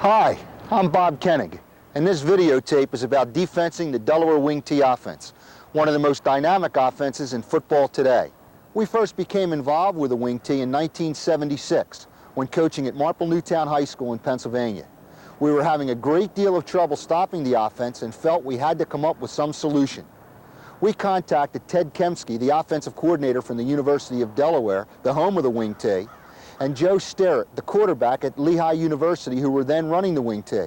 Hi, I'm Bob Kenig, and this videotape is about defensing the Delaware wing T offense, one of the most dynamic offenses in football today. We first became involved with the wing T in 1976 when coaching at Marple Newtown High School in Pennsylvania. We were having a great deal of trouble stopping the offense and felt we had to come up with some solution. We contacted Ted Kemsky, the offensive coordinator from the University of Delaware, the home of the wing T, and Joe Sterrett, the quarterback at Lehigh University, who were then running the wing T.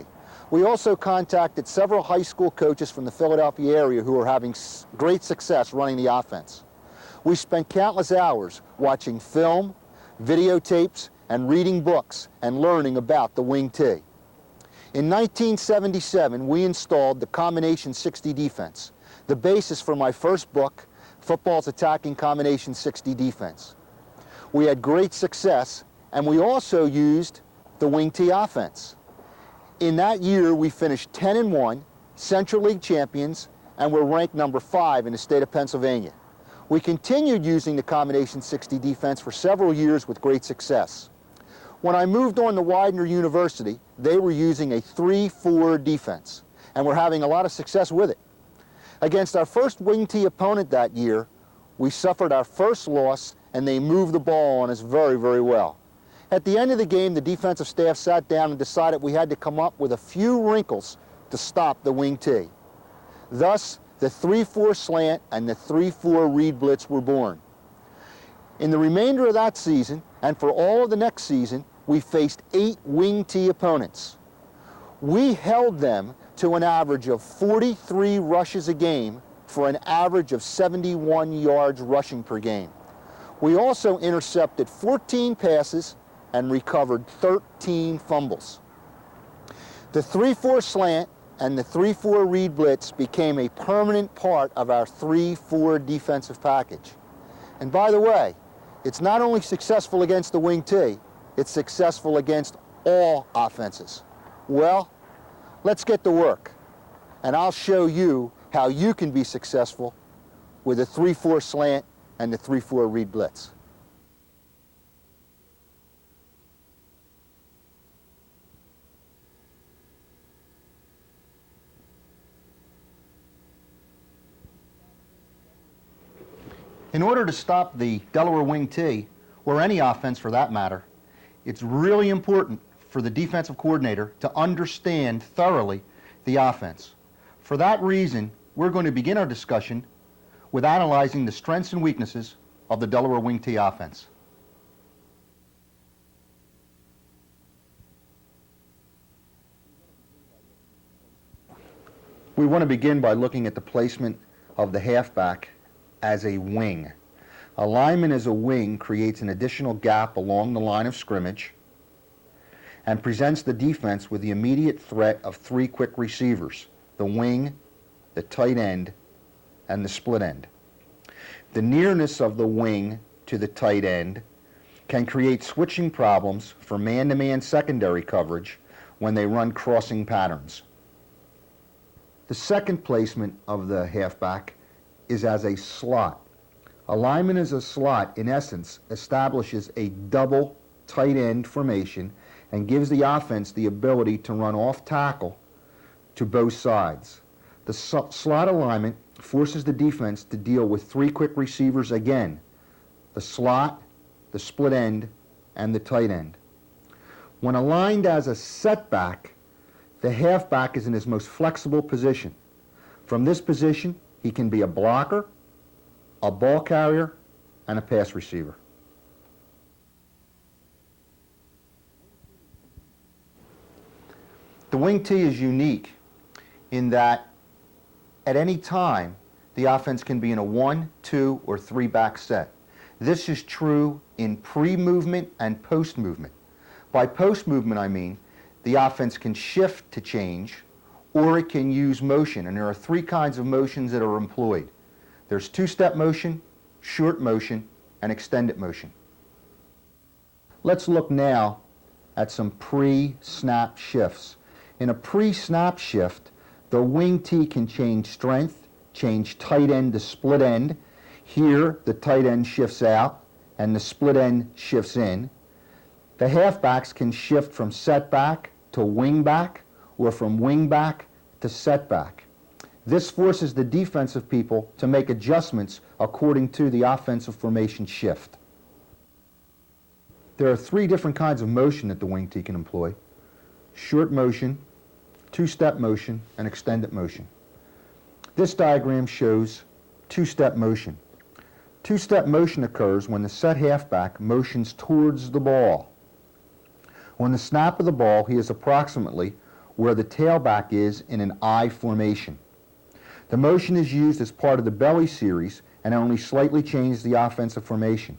We also contacted several high school coaches from the Philadelphia area who were having great success running the offense. We spent countless hours watching film, videotapes, and reading books and learning about the wing T. In 1977, we installed the Combination 60 defense, the basis for my first book, Football's Attacking Combination 60 Defense. We had great success, and we also used the wing T offense. In that year, we finished 10-1, Central League champions, and were ranked number 5 in the state of Pennsylvania. We continued using the Combination 60 defense for several years with great success. When I moved on to Widener University, they were using a 3-4 defense, and were having a lot of success with it. Against our first wing T opponent that year, we suffered our first loss, and they moved the ball on us very, very well. At the end of the game, the defensive staff sat down and decided we had to come up with a few wrinkles to stop the wing T. Thus, the 3-4 slant and the 3-4 read blitz were born. In the remainder of that season, and for all of the next season, we faced 8 wing T opponents. We held them to an average of 43 rushes a game for an average of 71 yards rushing per game. We also intercepted 14 passes and recovered 13 fumbles. The 3-4 slant and the 3-4 read blitz became a permanent part of our 3-4 defensive package. And by the way, it's not only successful against the wing T, it's successful against all offenses. Well, let's get to work, and I'll show you how you can be successful with a 3-4 slant and the 3-4 read blitz. In order to stop the Delaware wing T, or any offense for that matter, it's really important for the defensive coordinator to understand thoroughly the offense. For that reason, we're going to begin our discussion with analyzing the strengths and weaknesses of the Delaware wing T offense. We want to begin by looking at the placement of the halfback as a wing. Alignment as a wing creates an additional gap along the line of scrimmage and presents the defense with the immediate threat of 3 quick receivers: the wing, the tight end, and the split end. The nearness of the wing to the tight end can create switching problems for man-to-man secondary coverage when they run crossing patterns. The second placement of the halfback is as a slot. Alignment as a slot, in essence, establishes a double tight end formation and gives the offense the ability to run off tackle to both sides. The slot alignment forces the defense to deal with 3 quick receivers again: the slot, the split end, and the tight end. When aligned as a setback, the halfback is in his most flexible position. From this position, he can be a blocker, a ball carrier, and a pass receiver. The wing T is unique in that at any time, the offense can be in a 1, 2, or 3 back set. This is true in pre-movement and post-movement. By post-movement, I mean the offense can shift to change, or it can use motion, and there are 3 kinds of motions that are employed. There's 2-step motion, short motion, and extended motion. Let's look now at some pre-snap shifts. In a pre-snap shift, the wing T can change strength, change tight end to split end. Here, the tight end shifts out and the split end shifts in. The halfbacks can shift from setback to wing back or from wing back to setback. This forces the defensive people to make adjustments according to the offensive formation shift. There are three different kinds of motion that the wing tee can employ: short motion, two-step motion, and extended motion. This diagram shows two-step motion. Two-step motion occurs when the set halfback motions towards the ball. On the snap of the ball, he is approximately where the tailback is in an I formation. The motion is used as part of the belly series and only slightly changes the offensive formation.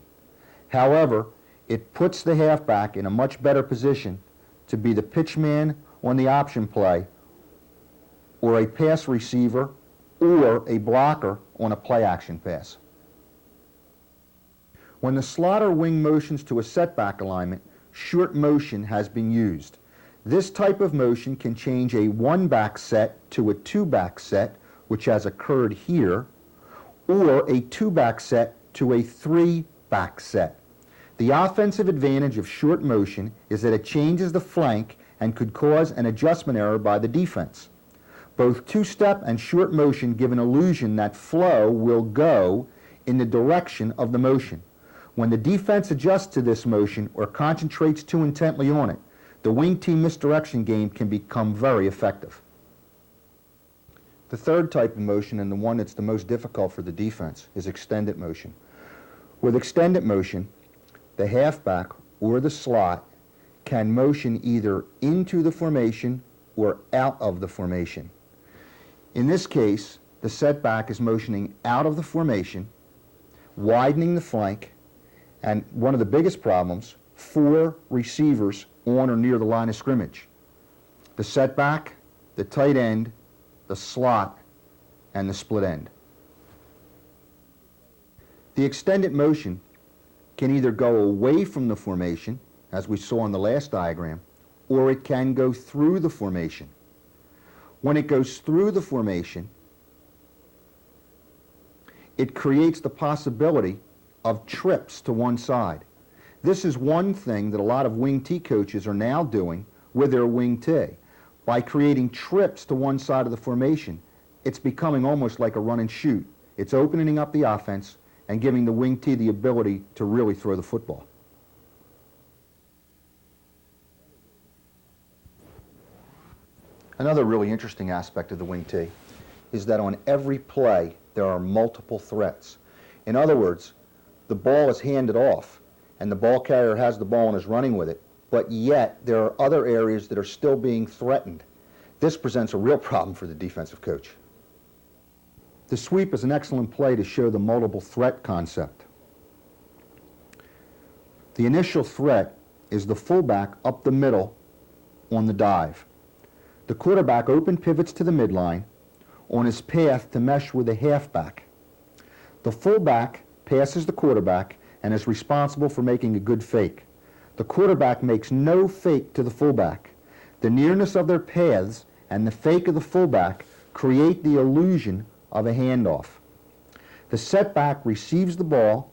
However, it puts the halfback in a much better position to be the pitch man on the option play, or a pass receiver, or a blocker on a play action pass. When the slot or wing motions to a setback alignment, short motion has been used. This type of motion can change a one-back set to a two-back set, which has occurred here, or a two-back set to a three-back set. The offensive advantage of short motion is that it changes the flank and could cause an adjustment error by the defense. Both two-step and short motion give an illusion that flow will go in the direction of the motion. When the defense adjusts to this motion or concentrates too intently on it, the wing tee misdirection game can become very effective. The third type of motion, and the one that's the most difficult for the defense, is extended motion. With extended motion, the halfback or the slot can motion either into the formation or out of the formation. In this case, the setback is motioning out of the formation, widening the flank, and one of the biggest problems, 4 receivers on or near the line of scrimmage: the setback, the tight end, the slot, and the split end. The extended motion can either go away from the formation, as we saw in the last diagram, or it can go through the formation. When it goes through the formation, it creates the possibility of trips to one side. This is one thing that a lot of wing tee coaches are now doing with their wing tee. By creating trips to one side of the formation, it's becoming almost like a run and shoot. It's opening up the offense and giving the wing tee the ability to really throw the football. Another really interesting aspect of the wing tee is that on every play there are multiple threats. In other words, the ball is handed off and the ball carrier has the ball and is running with it, but yet there are other areas that are still being threatened. This presents a real problem for the defensive coach. The sweep is an excellent play to show the multiple threat concept. The initial threat is the fullback up the middle on the dive. The quarterback open pivots to the midline on his path to mesh with the halfback. The fullback passes the quarterback and is responsible for making a good fake. The quarterback makes no fake to the fullback. The nearness of their paths and the fake of the fullback create the illusion of a handoff. The setback receives the ball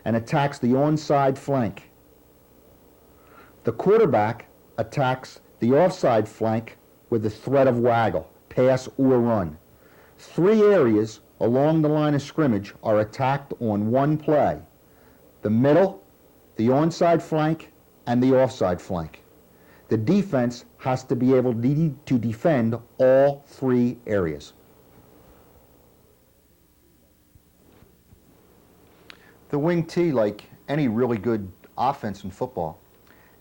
and attacks the onside flank. The quarterback attacks the offside flank with the threat of waggle, pass or run. 3 areas along the line of scrimmage are attacked on one play: the middle, the onside flank, and the offside flank. The defense has to be able to defend all 3 areas. The wing tee, like any really good offense in football,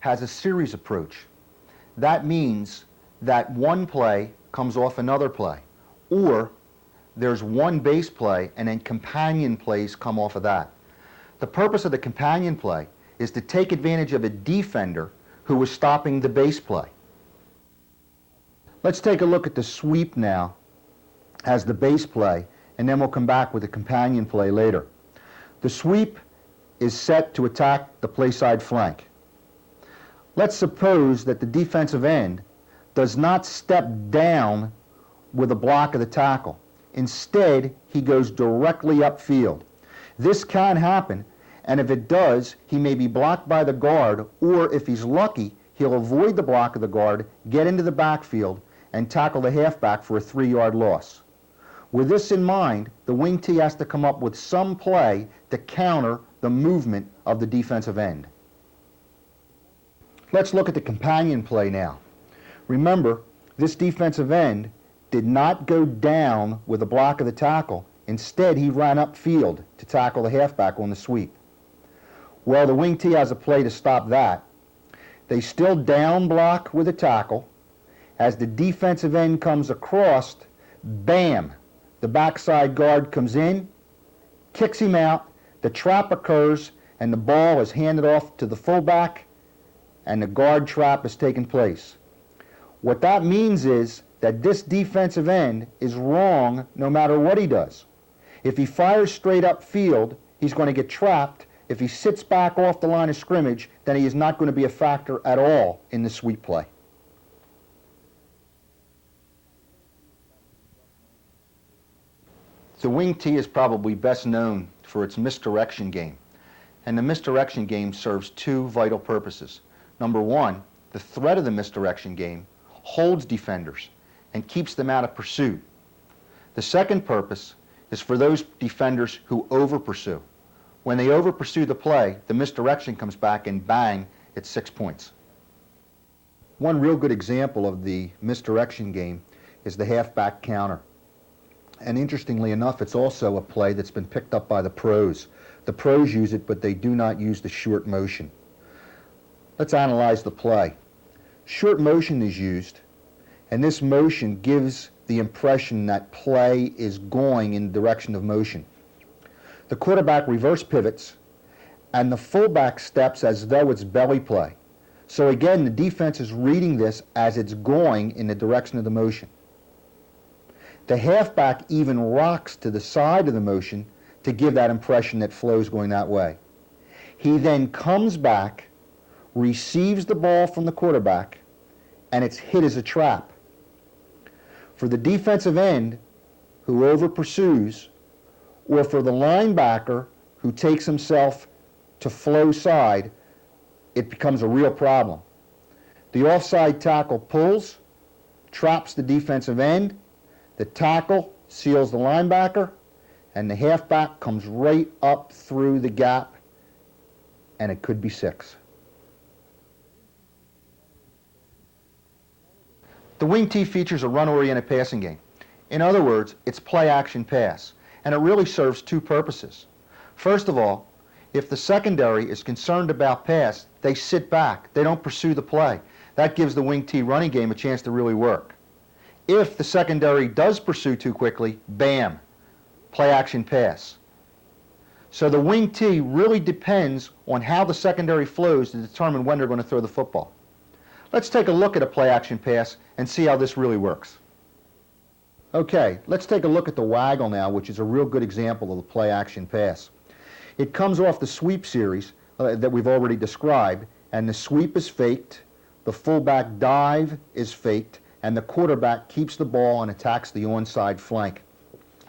has a series approach. That means that one play comes off another play, or there's one base play and then companion plays come off of that. The purpose of the companion play is to take advantage of a defender who was stopping the base play. Let's take a look at the sweep now as the base play, and then we'll come back with the companion play later. The sweep is set to attack the play side flank. Let's suppose that the defensive end does not step down with a block of the tackle. Instead, he goes directly upfield. This can happen, and if it does, he may be blocked by the guard, or if he's lucky, he'll avoid the block of the guard, get into the backfield, and tackle the halfback for a 3-yard loss. With this in mind, the wing T has to come up with some play to counter the movement of the defensive end. Let's look at the companion play now. Remember, this defensive end did not go down with the block of the tackle. Instead, he ran upfield to tackle the halfback on the sweep. Well, the wing T has a play to stop that. They still down block with a tackle. As the defensive end comes across, bam, the backside guard comes in, kicks him out, the trap occurs, and the ball is handed off to the fullback, and the guard trap has taken place. What that means is that this defensive end is wrong no matter what he does. If he fires straight up field, he's going to get trapped. If he sits back off the line of scrimmage, then he is not going to be a factor at all in the sweep play. The wing T is probably best known for its misdirection game. And the misdirection game serves two vital purposes. Number one, the threat of the misdirection game holds defenders and keeps them out of pursuit. The second purpose is for those defenders who over-pursue. When they over-pursue the play, the misdirection comes back and bang, it's 6 points. One real good example of the misdirection game is the halfback counter. And interestingly enough, it's also a play that's been picked up by the pros. The pros use it, but they do not use the short motion. Let's analyze the play. Short motion is used, and this motion gives the impression that play is going in the direction of motion. The quarterback reverse pivots, and the fullback steps as though it's belly play. So again, the defense is reading this as it's going in the direction of the motion. The halfback even rocks to the side of the motion to give that impression that flow is going that way. He then comes back, receives the ball from the quarterback, and it's hit as a trap. For the defensive end who over pursues, or for the linebacker who takes himself to flow side, it becomes a real problem. The offside tackle pulls, traps the defensive end, the tackle seals the linebacker, and the halfback comes right up through the gap, and it could be 6. The wing T features a run-oriented passing game. In other words, it's play-action pass, and it really serves two purposes. First of all, if the secondary is concerned about pass, they sit back. They don't pursue the play. That gives the wing T running game a chance to really work. If the secondary does pursue too quickly, bam, play-action pass. So the wing T really depends on how the secondary flows to determine when they're going to throw the football. Let's take a look at a play-action pass and see how this really works. Okay, let's take a look at the waggle now, which is a real good example of the play-action pass. It comes off the sweep series that we've already described, and the sweep is faked, the fullback dive is faked, and the quarterback keeps the ball and attacks the onside flank.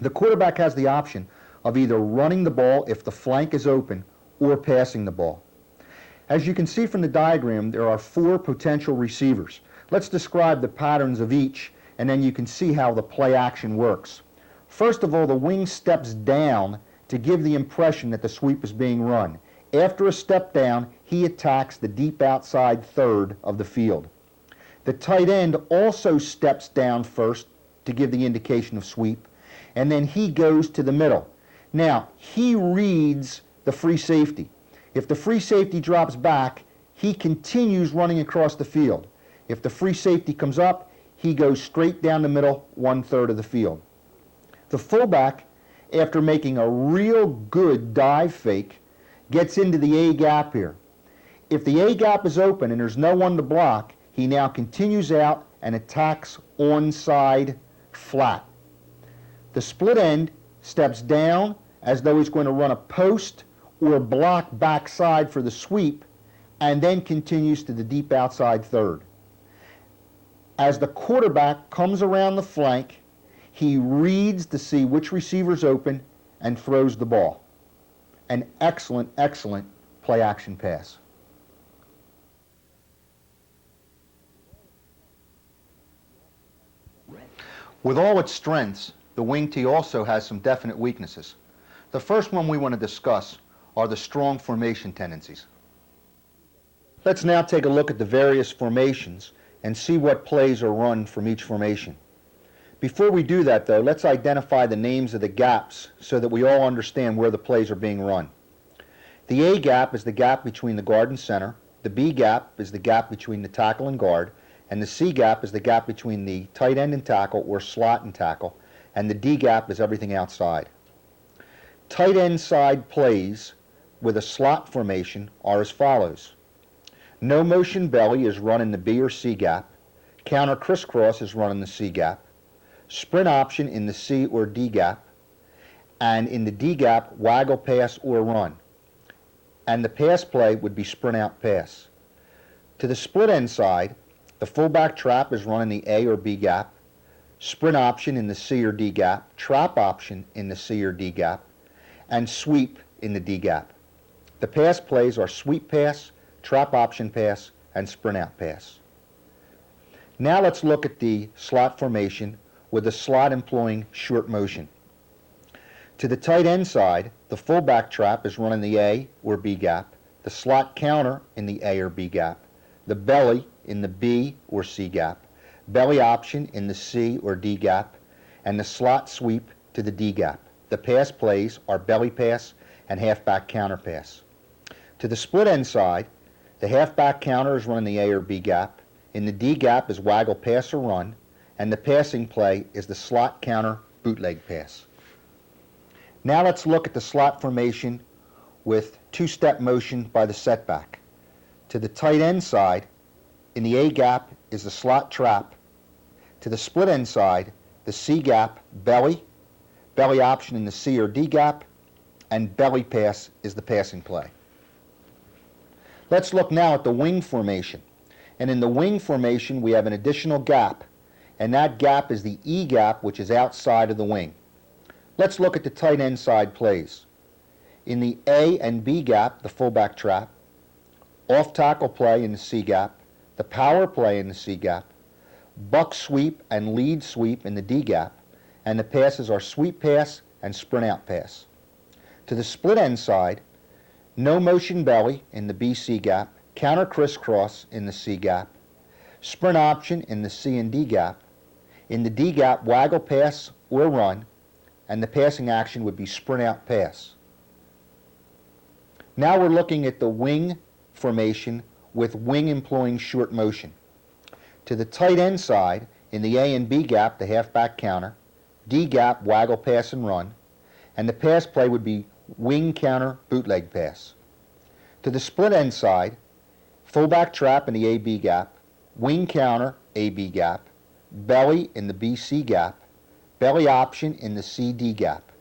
The quarterback has the option of either running the ball if the flank is open or passing the ball. As you can see from the diagram, there are 4 potential receivers. Let's describe the patterns of each, and then you can see how the play action works. First of all, the wing steps down to give the impression that the sweep is being run. After a step down, he attacks the deep outside third of the field. The tight end also steps down first to give the indication of sweep, and then he goes to the middle. Now, he reads the free safety. If the free safety drops back, he continues running across the field. If the free safety comes up, he goes straight down the middle, 1/3 of the field. The fullback, after making a real good dive fake, gets into the A gap here. If the A gap is open and there's no one to block, he now continues out and attacks onside flat. The split end steps down as though he's going to run a post or block backside for the sweep, and then continues to the deep outside third. As the quarterback comes around the flank, he reads to see which receiver's open and throws the ball. An excellent, excellent play-action pass. With all its strengths, the wing tee also has some definite weaknesses. The first one we want to discuss are the strong formation tendencies. Let's now take a look at the various formations and see what plays are run from each formation. Before we do that though, let's identify the names of the gaps so that we all understand where the plays are being run. The A gap is the gap between the guard and center, the B gap is the gap between the tackle and guard, and the C gap is the gap between the tight end and tackle or slot and tackle, and the D gap is everything outside. Tight end side plays with a slot formation are as follows. No motion belly is run in the B or C gap, counter crisscross is run in the C gap, sprint option in the C or D gap, and in the D gap, waggle pass or run. And the pass play would be sprint out pass. To the split end side, the fullback trap is run in the A or B gap, sprint option in the C or D gap, trap option in the C or D gap, and sweep in the D gap. The pass plays are sweep pass, trap option pass, and sprint out pass. Now let's look at the slot formation with the slot employing short motion. To the tight end side, the fullback trap is run in the A or B gap, the slot counter in the A or B gap, the belly in the B or C gap, belly option in the C or D gap, and the slot sweep to the D gap. The pass plays are belly pass and halfback counter pass. To the split end side, the halfback counter is run in the A or B gap, in the D gap is waggle pass or run, and the passing play is the slot counter bootleg pass. Now let's look at the slot formation with two-step motion by the setback. To the tight end side, in the A gap is the slot trap. To the split end side, the C gap, belly option in the C or D gap, and belly pass is the passing play. Let's look now at the wing formation. And in the wing formation, we have an additional gap, and that gap is the E gap, which is outside of the wing. Let's look at the tight end side plays. In the A and B gap, the fullback trap, off tackle play in the C gap, the power play in the C gap, buck sweep and lead sweep in the D gap, and the passes are sweep pass and sprint out pass. To the split end side, no motion belly in the BC gap, counter crisscross in the C gap, sprint option in the C and D gap, in the D gap waggle pass or run, and the passing action would be sprint out pass. Now we're looking at the wing formation with wing employing short motion. To the tight end side, in the A and B gap, the halfback counter, D gap, waggle pass and run, and the pass play would be wing counter bootleg pass. To the split end side, fullback trap in the AB gap, wing counter AB gap, belly in the BC gap, belly option in the CD gap,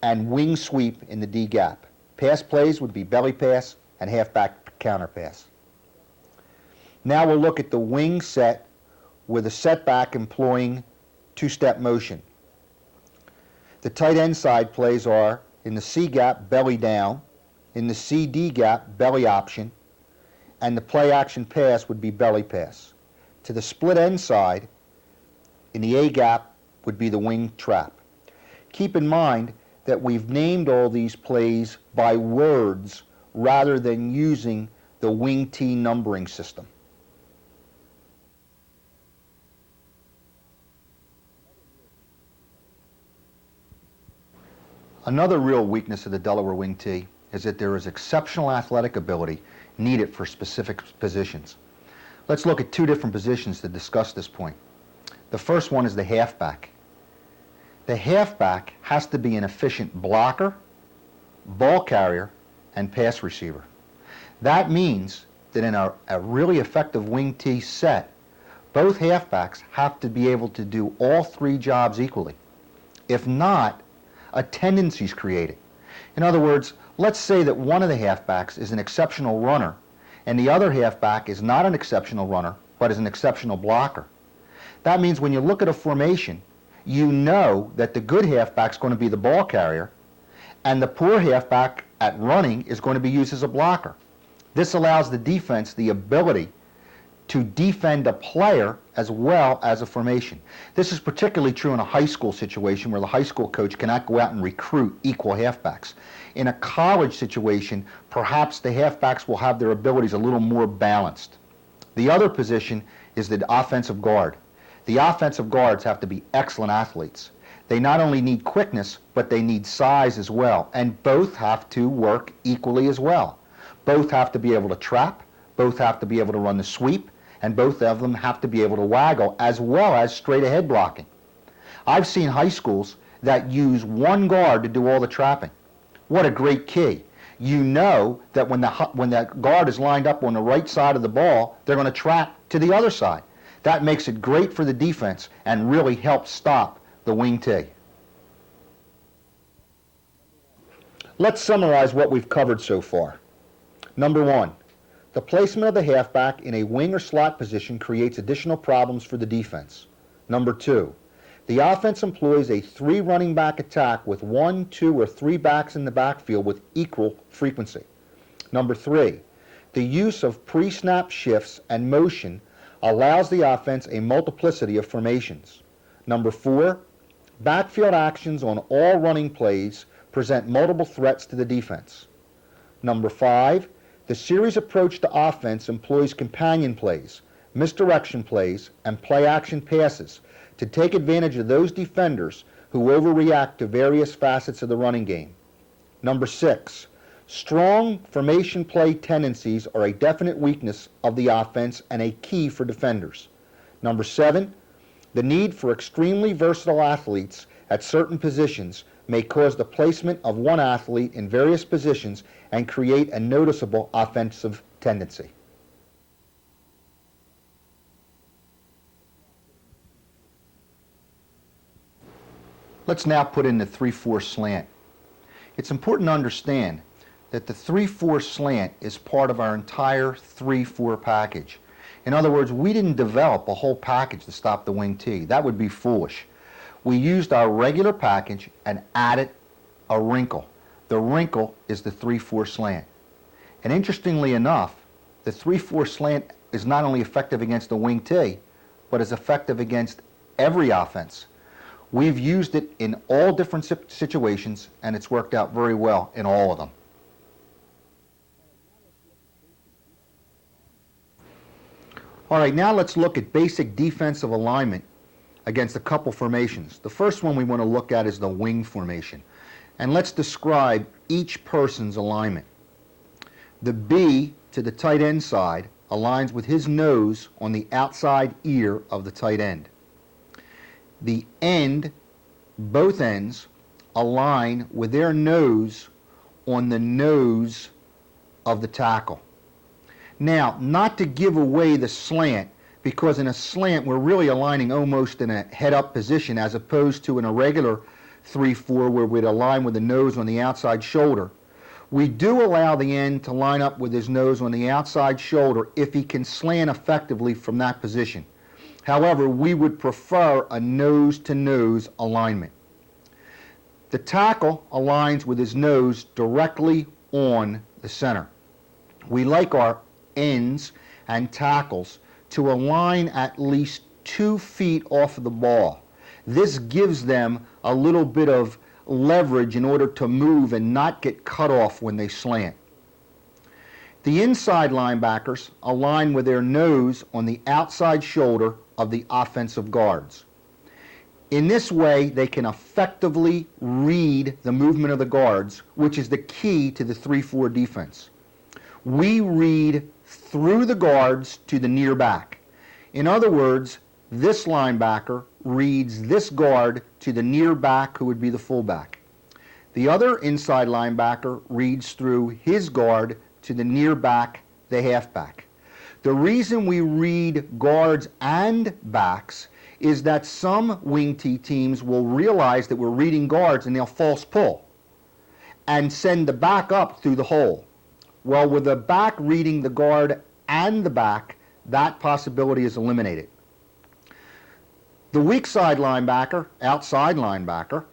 and wing sweep in the D gap. Pass plays would be belly pass and halfback counter pass. Now we'll look at the wing set with a setback employing two-step motion. The tight end side plays are in the C gap, belly down, in the CD gap, belly option, and the play action pass would be belly pass. To the split end side, in the A gap would be the wing trap. Keep in mind that we've named all these plays by words rather than using the wing tee numbering system. Another real weakness of the Delaware wing tee is that there is exceptional athletic ability needed for specific positions. Let's look at two different positions to discuss this point. The first one is the halfback. The halfback has to be an efficient blocker, ball carrier, and pass receiver. That means that in a really effective wing tee set, both halfbacks have to be able to do all three jobs equally. If not, a tendency is created. In other words, let's say that one of the halfbacks is an exceptional runner and the other halfback is not an exceptional runner but is an exceptional blocker. That means when you look at a formation, you know that the good halfback is going to be the ball carrier and the poor halfback at running is going to be used as a blocker. This allows the defense the ability to defend a player as well as a formation. This is particularly true in a high school situation where the high school coach cannot go out and recruit equal halfbacks. In a college situation, perhaps the halfbacks will have their abilities a little more balanced. The other position is the offensive guard. The offensive guards have to be excellent athletes. They not only need quickness, but they need size as well, and both have to work equally as well. Both have to be able to trap, both have to be able to run the sweep, and both of them have to be able to waggle, as well as straight ahead blocking. I've seen high schools that use one guard to do all the trapping. What a great key. You know that when that guard is lined up on the right side of the ball, they're going to trap to the other side. That makes it great for the defense and really helps stop the wing T. Let's summarize what we've covered so far. Number one, the placement of the halfback in a wing or slot position creates additional problems for the defense. Number two, the offense employs a three running back attack with 1, 2, or 3 backs in the backfield with equal frequency. Number three, the use of pre-snap shifts and motion allows the offense a multiplicity of formations. Number four, backfield actions on all running plays present multiple threats to the defense. Number five, the series approach to offense employs companion plays, misdirection plays, and play-action passes to take advantage of those defenders who overreact to various facets of the running game. Number six, strong formation play tendencies are a definite weakness of the offense and a key for defenders. Number seven, the need for extremely versatile athletes at certain positions may cause the placement of one athlete in various positions and create a noticeable offensive tendency. Let's now put in the 3-4 slant. It's important to understand that the 3-4 slant is part of our entire 3-4 package. In other words, we didn't develop a whole package to stop the wing T. That would be foolish. We used our regular package and added a wrinkle. The wrinkle is the 3-4 slant. And interestingly enough, the 3-4 slant is not only effective against the wing T, but is effective against every offense. We've used it in all different situations, and it's worked out very well in all of them. All right, now let's look at basic defensive alignment against a couple formations. The first one we want to look at is the wing formation. And let's describe each person's alignment. The B to the tight end side aligns with his nose on the outside ear of the tight end. The end, both ends, align with their nose on the nose of the tackle. Now, not to give away the slant, because in a slant we're really aligning almost in a head-up position as opposed to in a regular 3-4 where we'd align with the nose on the outside shoulder. We do allow the end to line up with his nose on the outside shoulder if he can slant effectively from that position. However, we would prefer a nose-to-nose alignment. The tackle aligns with his nose directly on the center. We like our ends and tackles to align at least 2 feet off of the ball. This gives them a little bit of leverage in order to move and not get cut off when they slant. The inside linebackers align with their nose on the outside shoulder of the offensive guards. In this way, they can effectively read the movement of the guards, which is the key to the 3-4 defense. We read through the guards to the near back. In other words, this linebacker reads this guard to the near back, who would be the fullback. The other inside linebacker reads through his guard to the near back, the halfback. The reason we read guards and backs is that some wing T teams will realize that we're reading guards and they'll false pull and send the back up through the hole. Well, with the back reading the guard and the back, that possibility is eliminated. The weak side linebacker, outside linebacker,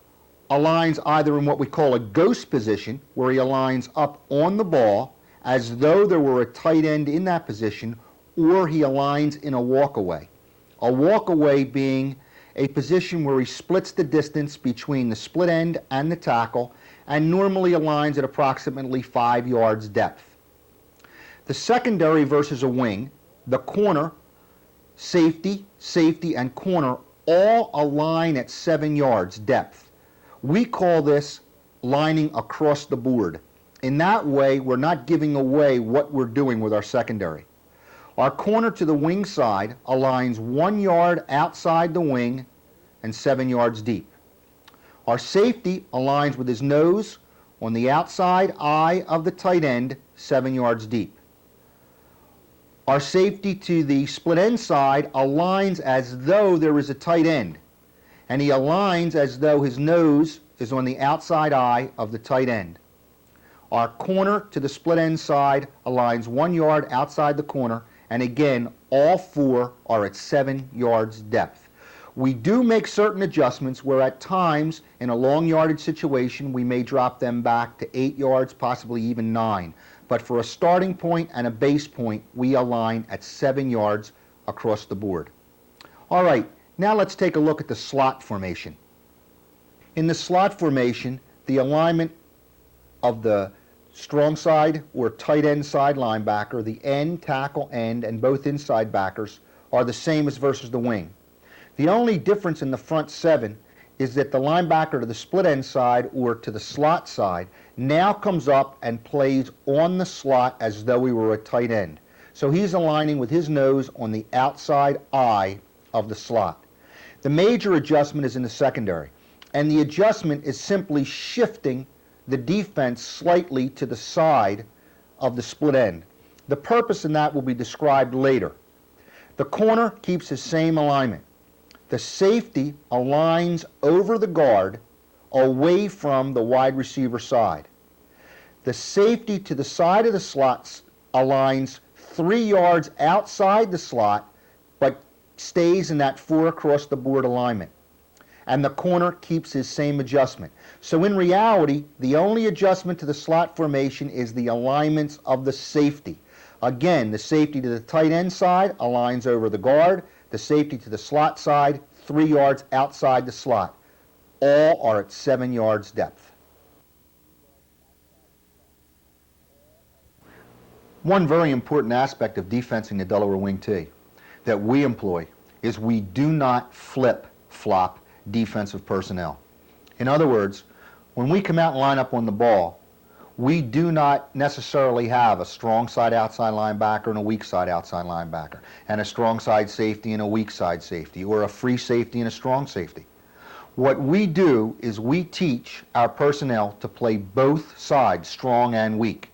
aligns either in what we call a ghost position, where he aligns up on the ball as though there were a tight end in that position, or he aligns in a walkaway. A walkaway being a position where he splits the distance between the split end and the tackle and normally aligns at approximately 5 yards depth. The secondary versus a wing, the corner, safety, and corner all align at 7 yards depth. We call this lining across the board. In that way, we're not giving away what we're doing with our secondary. Our corner to the wing side aligns 1 yard outside the wing and 7 yards deep. Our safety aligns with his nose on the outside eye of the tight end, 7 yards deep. Our safety to the split end side aligns as though there is a tight end, and he aligns as though his nose is on the outside eye of the tight end. Our corner to the split end side aligns 1 yard outside the corner, and again, all four are at 7 yards depth. We do make certain adjustments where at times in a long yardage situation we may drop them back to 8 yards, possibly even 9. But for a starting point and a base point, we align at 7 yards across the board. All right, now let's take a look at the slot formation. In the slot formation, the alignment of the strong side or tight end side linebacker, the end, tackle, end, and both inside backers are the same as versus the wing. The only difference in the front 7 is that the linebacker to the split end side or to the slot side now comes up and plays on the slot as though he were a tight end. So he's aligning with his nose on the outside eye of the slot. The major adjustment is in the secondary, and the adjustment is simply shifting the defense slightly to the side of the split end. The purpose in that will be described later. The corner keeps the same alignment. The safety aligns over the guard away from the wide receiver side. The safety to the side of the slot aligns 3 yards outside the slot but stays in that 4 across the board alignment. And the corner keeps his same adjustment. So in reality, the only adjustment to the slot formation is the alignments of the safety. Again, the safety to the tight end side aligns over the guard. The safety to the slot side, 3 yards outside the slot. All are at 7 yards depth. One very important aspect of defensing the Delaware wing T that we employ is we do not flip-flop defensive personnel. In other words, when we come out and line up on the ball, we do not necessarily have a strong side outside linebacker and a weak side outside linebacker, and a strong side safety and a weak side safety, or a free safety and a strong safety. What we do is we teach our personnel to play both sides, strong and weak.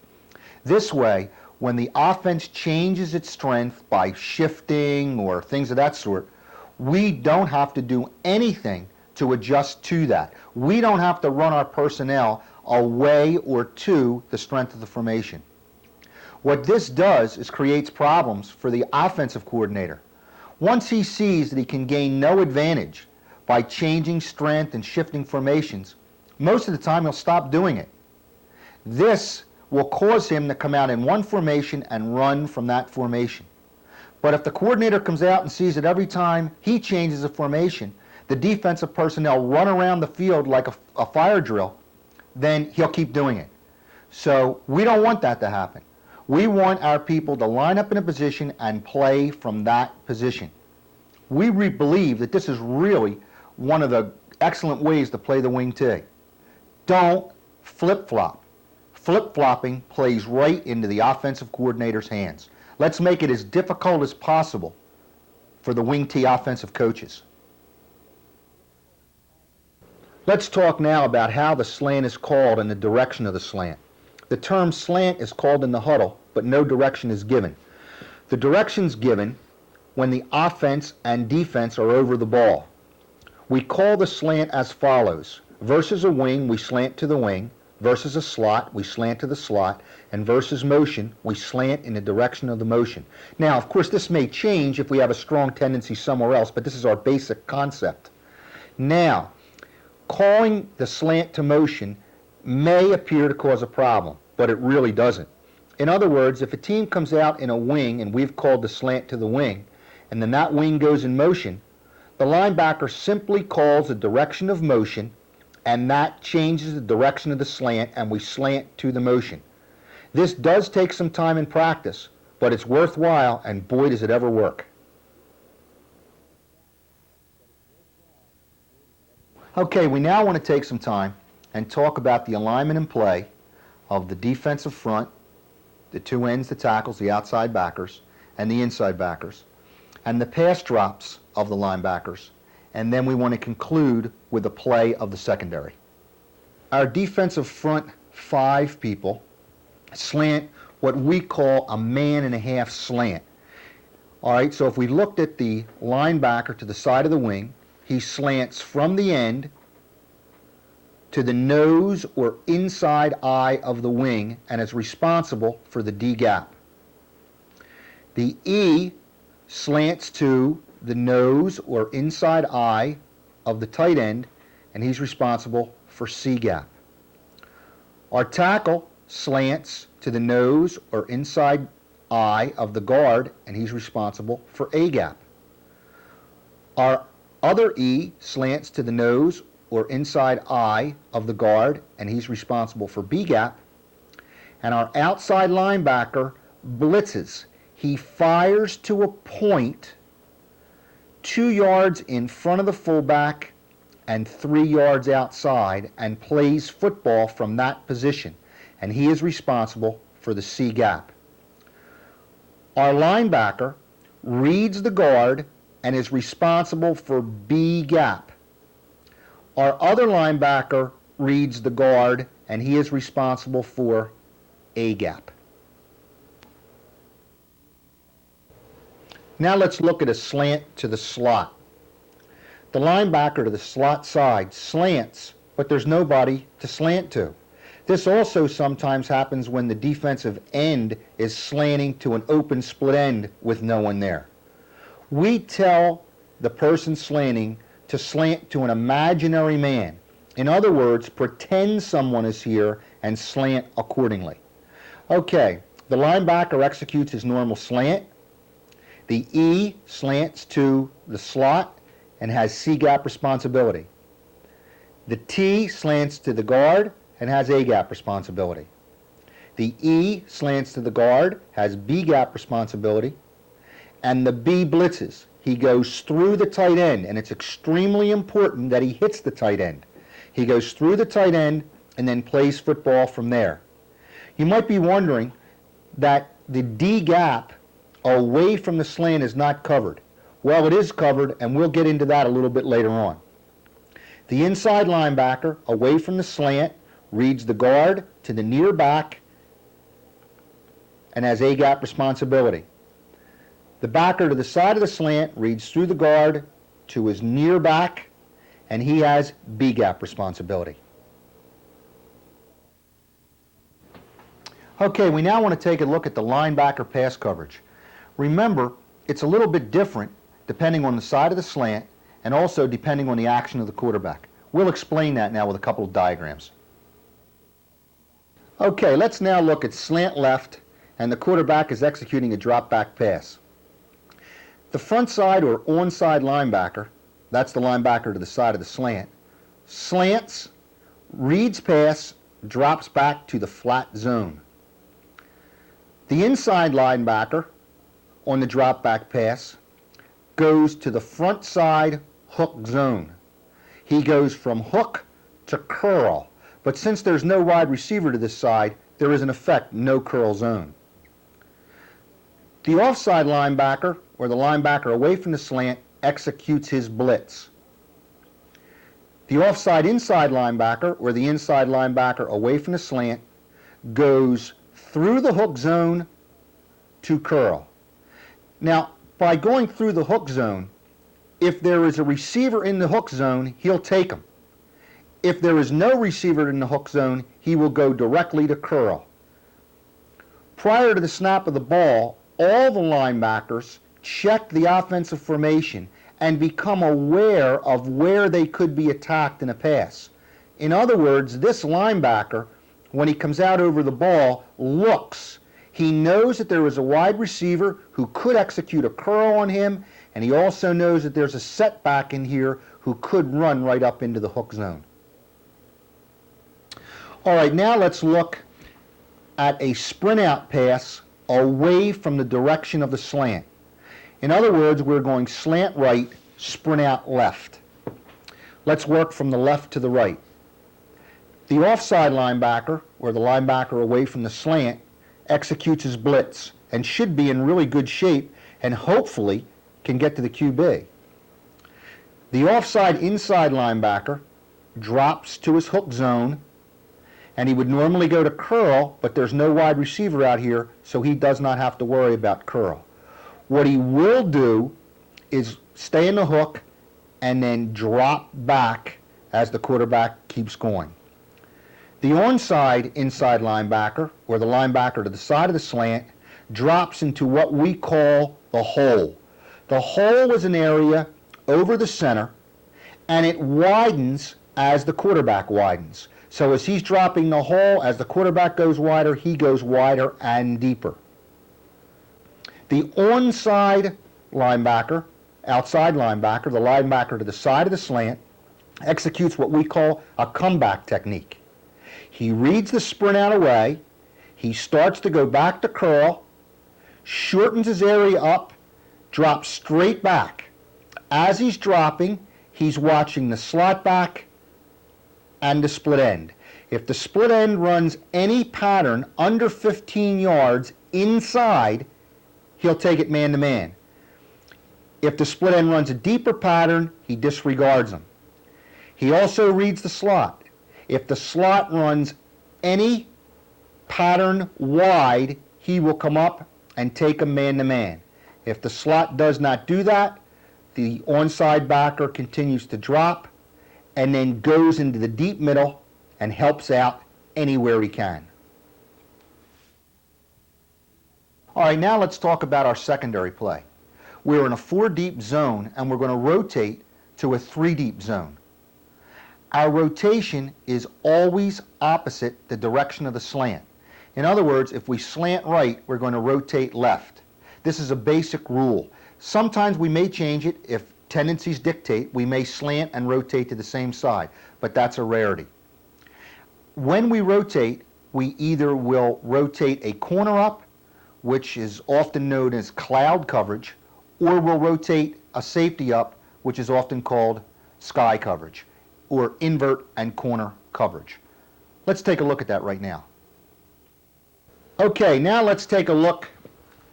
This way, when the offense changes its strength by shifting or things of that sort, we don't have to do anything to adjust to that. We don't have to run our personnel away or to the strength of the formation. What this does is creates problems for the offensive coordinator. Once he sees that he can gain no advantage by changing strength and shifting formations, most of the time he'll stop doing it. This will cause him to come out in one formation and run from that formation. But if the coordinator comes out and sees that every time he changes a formation, the defensive personnel run around the field like a fire drill, then he'll keep doing it. So we don't want that to happen. We want our people to line up in a position and play from that position. We believe that this is really one of the excellent ways to play the wing T. Don't flip-flop. Flip-flopping plays right into the offensive coordinator's hands. Let's make it as difficult as possible for the wing T offensive coaches. Let's talk now about how the slant is called and the direction of the slant. The term slant is called in the huddle, but no direction is given. The direction's given when the offense and defense are over the ball. We call the slant as follows. Versus a wing, we slant to the wing. Versus a slot, we slant to the slot, and versus motion, we slant in the direction of the motion. Now, of course, this may change if we have a strong tendency somewhere else, but this is our basic concept. Now, calling the slant to motion may appear to cause a problem, but it really doesn't. In other words, if a team comes out in a wing, and we've called the slant to the wing, and then that wing goes in motion, the linebacker simply calls the direction of motion, and that changes the direction of the slant, and we slant to the motion. This does take some time and practice, but it's worthwhile, and boy does it ever work. Okay, we now want to take some time and talk about the alignment and play of the defensive front, the two ends, the tackles, the outside backers, and the inside backers, and the pass drops of the linebackers, and then we want to conclude with the play of the secondary. Our defensive front five people slant what we call a man-and-a-half slant. All right, so if we looked at the linebacker to the side of the wing, he slants from the end to the nose or inside eye of the wing and is responsible for the D gap. The E slants to the nose or inside eye of the tight end, and he's responsible for C gap. Our tackle slants to the nose or inside eye of the guard, and he's responsible for A gap. Our other E slants to the nose or inside eye of the guard, and he's responsible for B gap. And our outside linebacker blitzes. He fires to a point 2 yards in front of the fullback and 3 yards outside and plays football from that position, and he is responsible for the C gap. Our linebacker reads the guard and is responsible for B gap. Our other linebacker reads the guard, and he is responsible for A gap. Now let's look at a slant to the slot. The linebacker to the slot side slants, but there's nobody to slant to. This also sometimes happens when the defensive end is slanting to an open split end with no one there. We tell the person slanting to slant to an imaginary man. In other words, pretend someone is here and slant accordingly. Okay, the linebacker executes his normal slant. The E slants to the slot and has C gap responsibility. The T slants to the guard and has A gap responsibility. The E slants to the guard, has B gap responsibility, and the B blitzes. He goes through the tight end, and it's extremely important that he hits the tight end. He goes through the tight end and then plays football from there. You might be wondering that the D gap away from the slant is not covered. Well, it is covered, and we'll get into that a little bit later on. The inside linebacker away from the slant reads the guard to the near back and has A gap responsibility. The backer to the side of the slant reads through the guard to his near back, and he has B gap responsibility. Okay, we now want to take a look at the linebacker pass coverage. Remember, it's a little bit different depending on the side of the slant and also depending on the action of the quarterback. We'll explain that now with a couple of diagrams. Okay, let's now look at slant left, and the quarterback is executing a drop back pass. The front side or onside linebacker, that's the linebacker to the side of the slant, slants, reads pass, drops back to the flat zone. The inside linebacker on the drop back pass goes to the front side hook zone. He goes from hook to curl, but since there's no wide receiver to this side, there is in effect no curl zone. The offside linebacker, or the linebacker away from the slant, executes his blitz. The offside inside linebacker, or the inside linebacker away from the slant, goes through the hook zone to curl. Now, by going through the hook zone, if there is a receiver in the hook zone, he'll take him. If there is no receiver in the hook zone, he will go directly to curl. Prior to the snap of the ball, all the linebackers check the offensive formation and become aware of where they could be attacked in a pass. In other words, this linebacker, when he comes out over the ball, looks. He knows that there is a wide receiver who could execute a curl on him, and he also knows that there's a setback in here who could run right up into the hook zone. All right, now let's look at a sprint out pass away from the direction of the slant. In other words, we're going slant right, sprint out left. Let's work from the left to the right. The offside linebacker, or the linebacker away from the slant, executes his blitz and should be in really good shape and hopefully can get to the QB. The offside inside linebacker drops to his hook zone, and he would normally go to curl, but there's no wide receiver out here, so he does not have to worry about curl. What he will do is stay in the hook and then drop back as the quarterback keeps going. The onside inside linebacker, or the linebacker to the side of the slant, drops into what we call the hole. The hole is an area over the center, and it widens as the quarterback widens. So as he's dropping the hole, as the quarterback goes wider, he goes wider and deeper. The onside linebacker, outside linebacker, the linebacker to the side of the slant, executes what we call a comeback technique. He reads the sprint out away, he starts to go back to curl, shortens his area up, drops straight back. As he's dropping, he's watching the slot back and the split end. If the split end runs any pattern under 15 yards inside, he'll take it man to man. If the split end runs a deeper pattern, he disregards them. He also reads the slot. If the slot runs any pattern wide, he will come up and take him man to man. If the slot does not do that, the onside backer continues to drop and then goes into the deep middle and helps out anywhere he can. All right, now let's talk about our secondary play. We're in a 4-deep zone and we're going to rotate to a 3-deep zone. Our rotation is always opposite the direction of the slant. In other words, if we slant right, we're going to rotate left. This is a basic rule. Sometimes we may change it if tendencies dictate. We may slant and rotate to the same side, but that's a rarity. When we rotate, we either will rotate a corner up, which is often known as cloud coverage, or we'll rotate a safety up, which is often called sky coverage, or invert and corner coverage. Let's take a look at that right now. Okay, now let's take a look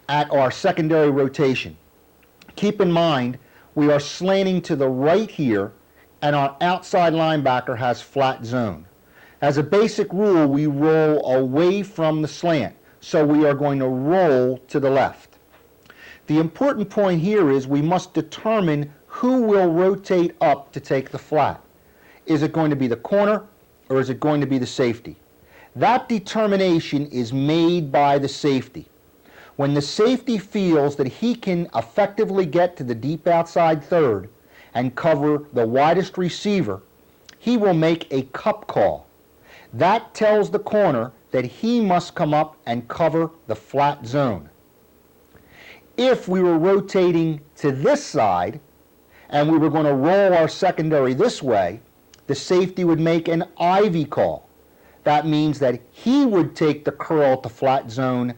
at our secondary rotation. Keep in mind, we are slanting to the right here, and our outside linebacker has flat zone. As a basic rule, we roll away from the slant, so we are going to roll to the left. The important point here is we must determine who will rotate up to take the flat. Is it going to be the corner, or is it going to be the safety? That determination is made by the safety. When the safety feels that he can effectively get to the deep outside third and cover the widest receiver, he will make a cup call. That tells the corner that he must come up and cover the flat zone. If we were rotating to this side and we were going to roll our secondary this way, the safety would make an ivy call. That means that he would take the curl to flat zone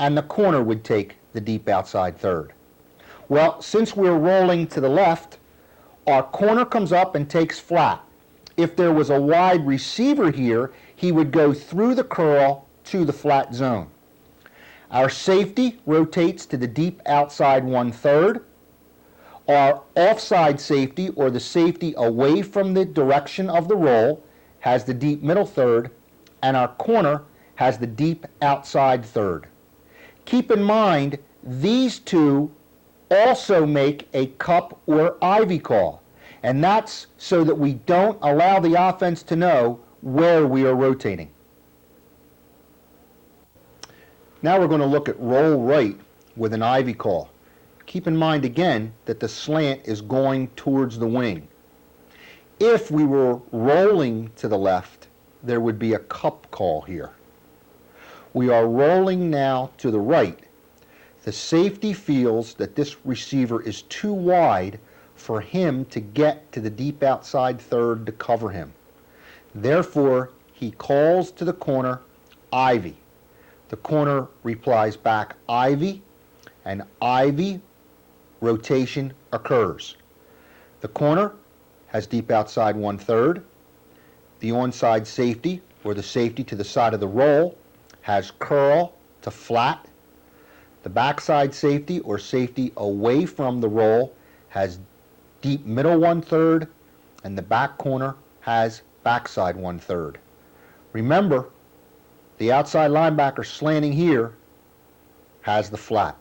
and the corner would take the deep outside third. Well, since we're rolling to the left, our corner comes up and takes flat. If there was a wide receiver here, he would go through the curl to the flat zone. Our safety rotates to the deep outside 1/3. Our offside safety, or the safety away from the direction of the roll, has the deep middle third, and our corner has the deep outside third. Keep in mind, these two also make a cup or ivy call, and that's so that we don't allow the offense to know where we are rotating. Now we're going to look at roll right with an ivy call. Keep in mind again that the slant is going towards the wing. If we were rolling to the left, there would be a cup call here. We are rolling now to the right. The safety feels that this receiver is too wide for him to get to the deep outside third to cover him. Therefore, he calls to the corner, Ivy. The corner replies back, Ivy, and Ivy rotation occurs. The corner has deep outside 1/3. The onside safety, or the safety to the side of the roll, has curl to flat. The backside safety, or safety away from the roll, has deep middle 1/3, and the back corner has backside 1/3. Remember, the outside linebacker slanting here has the flat.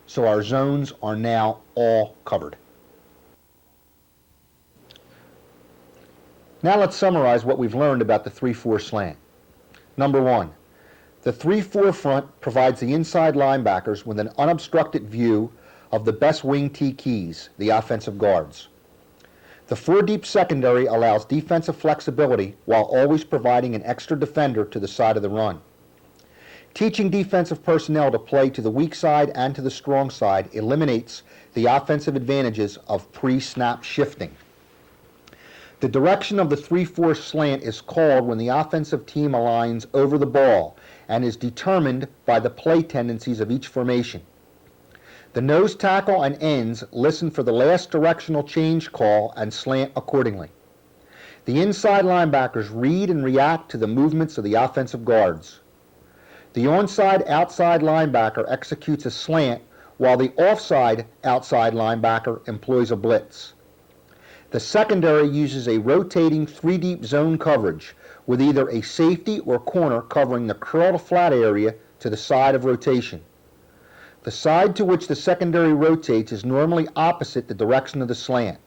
So our zones are now all covered. Now let's summarize what we've learned about the 3-4 slant. Number one, the 3-4 front provides the inside linebackers with an unobstructed view of the best wing T keys, the offensive guards. The 4-deep secondary allows defensive flexibility while always providing an extra defender to the side of the run. Teaching defensive personnel to play to the weak side and to the strong side eliminates the offensive advantages of pre-snap shifting. The direction of the 3-4 slant is called when the offensive team aligns over the ball and is determined by the play tendencies of each formation. The nose tackle and ends listen for the last directional change call and slant accordingly. The inside linebackers read and react to the movements of the offensive guards. The onside-outside linebacker executes a slant while the offside-outside linebacker employs a blitz. The secondary uses a rotating 3-deep zone coverage with either a safety or corner covering the curl to flat area to the side of rotation. The side to which the secondary rotates is normally opposite the direction of the slant.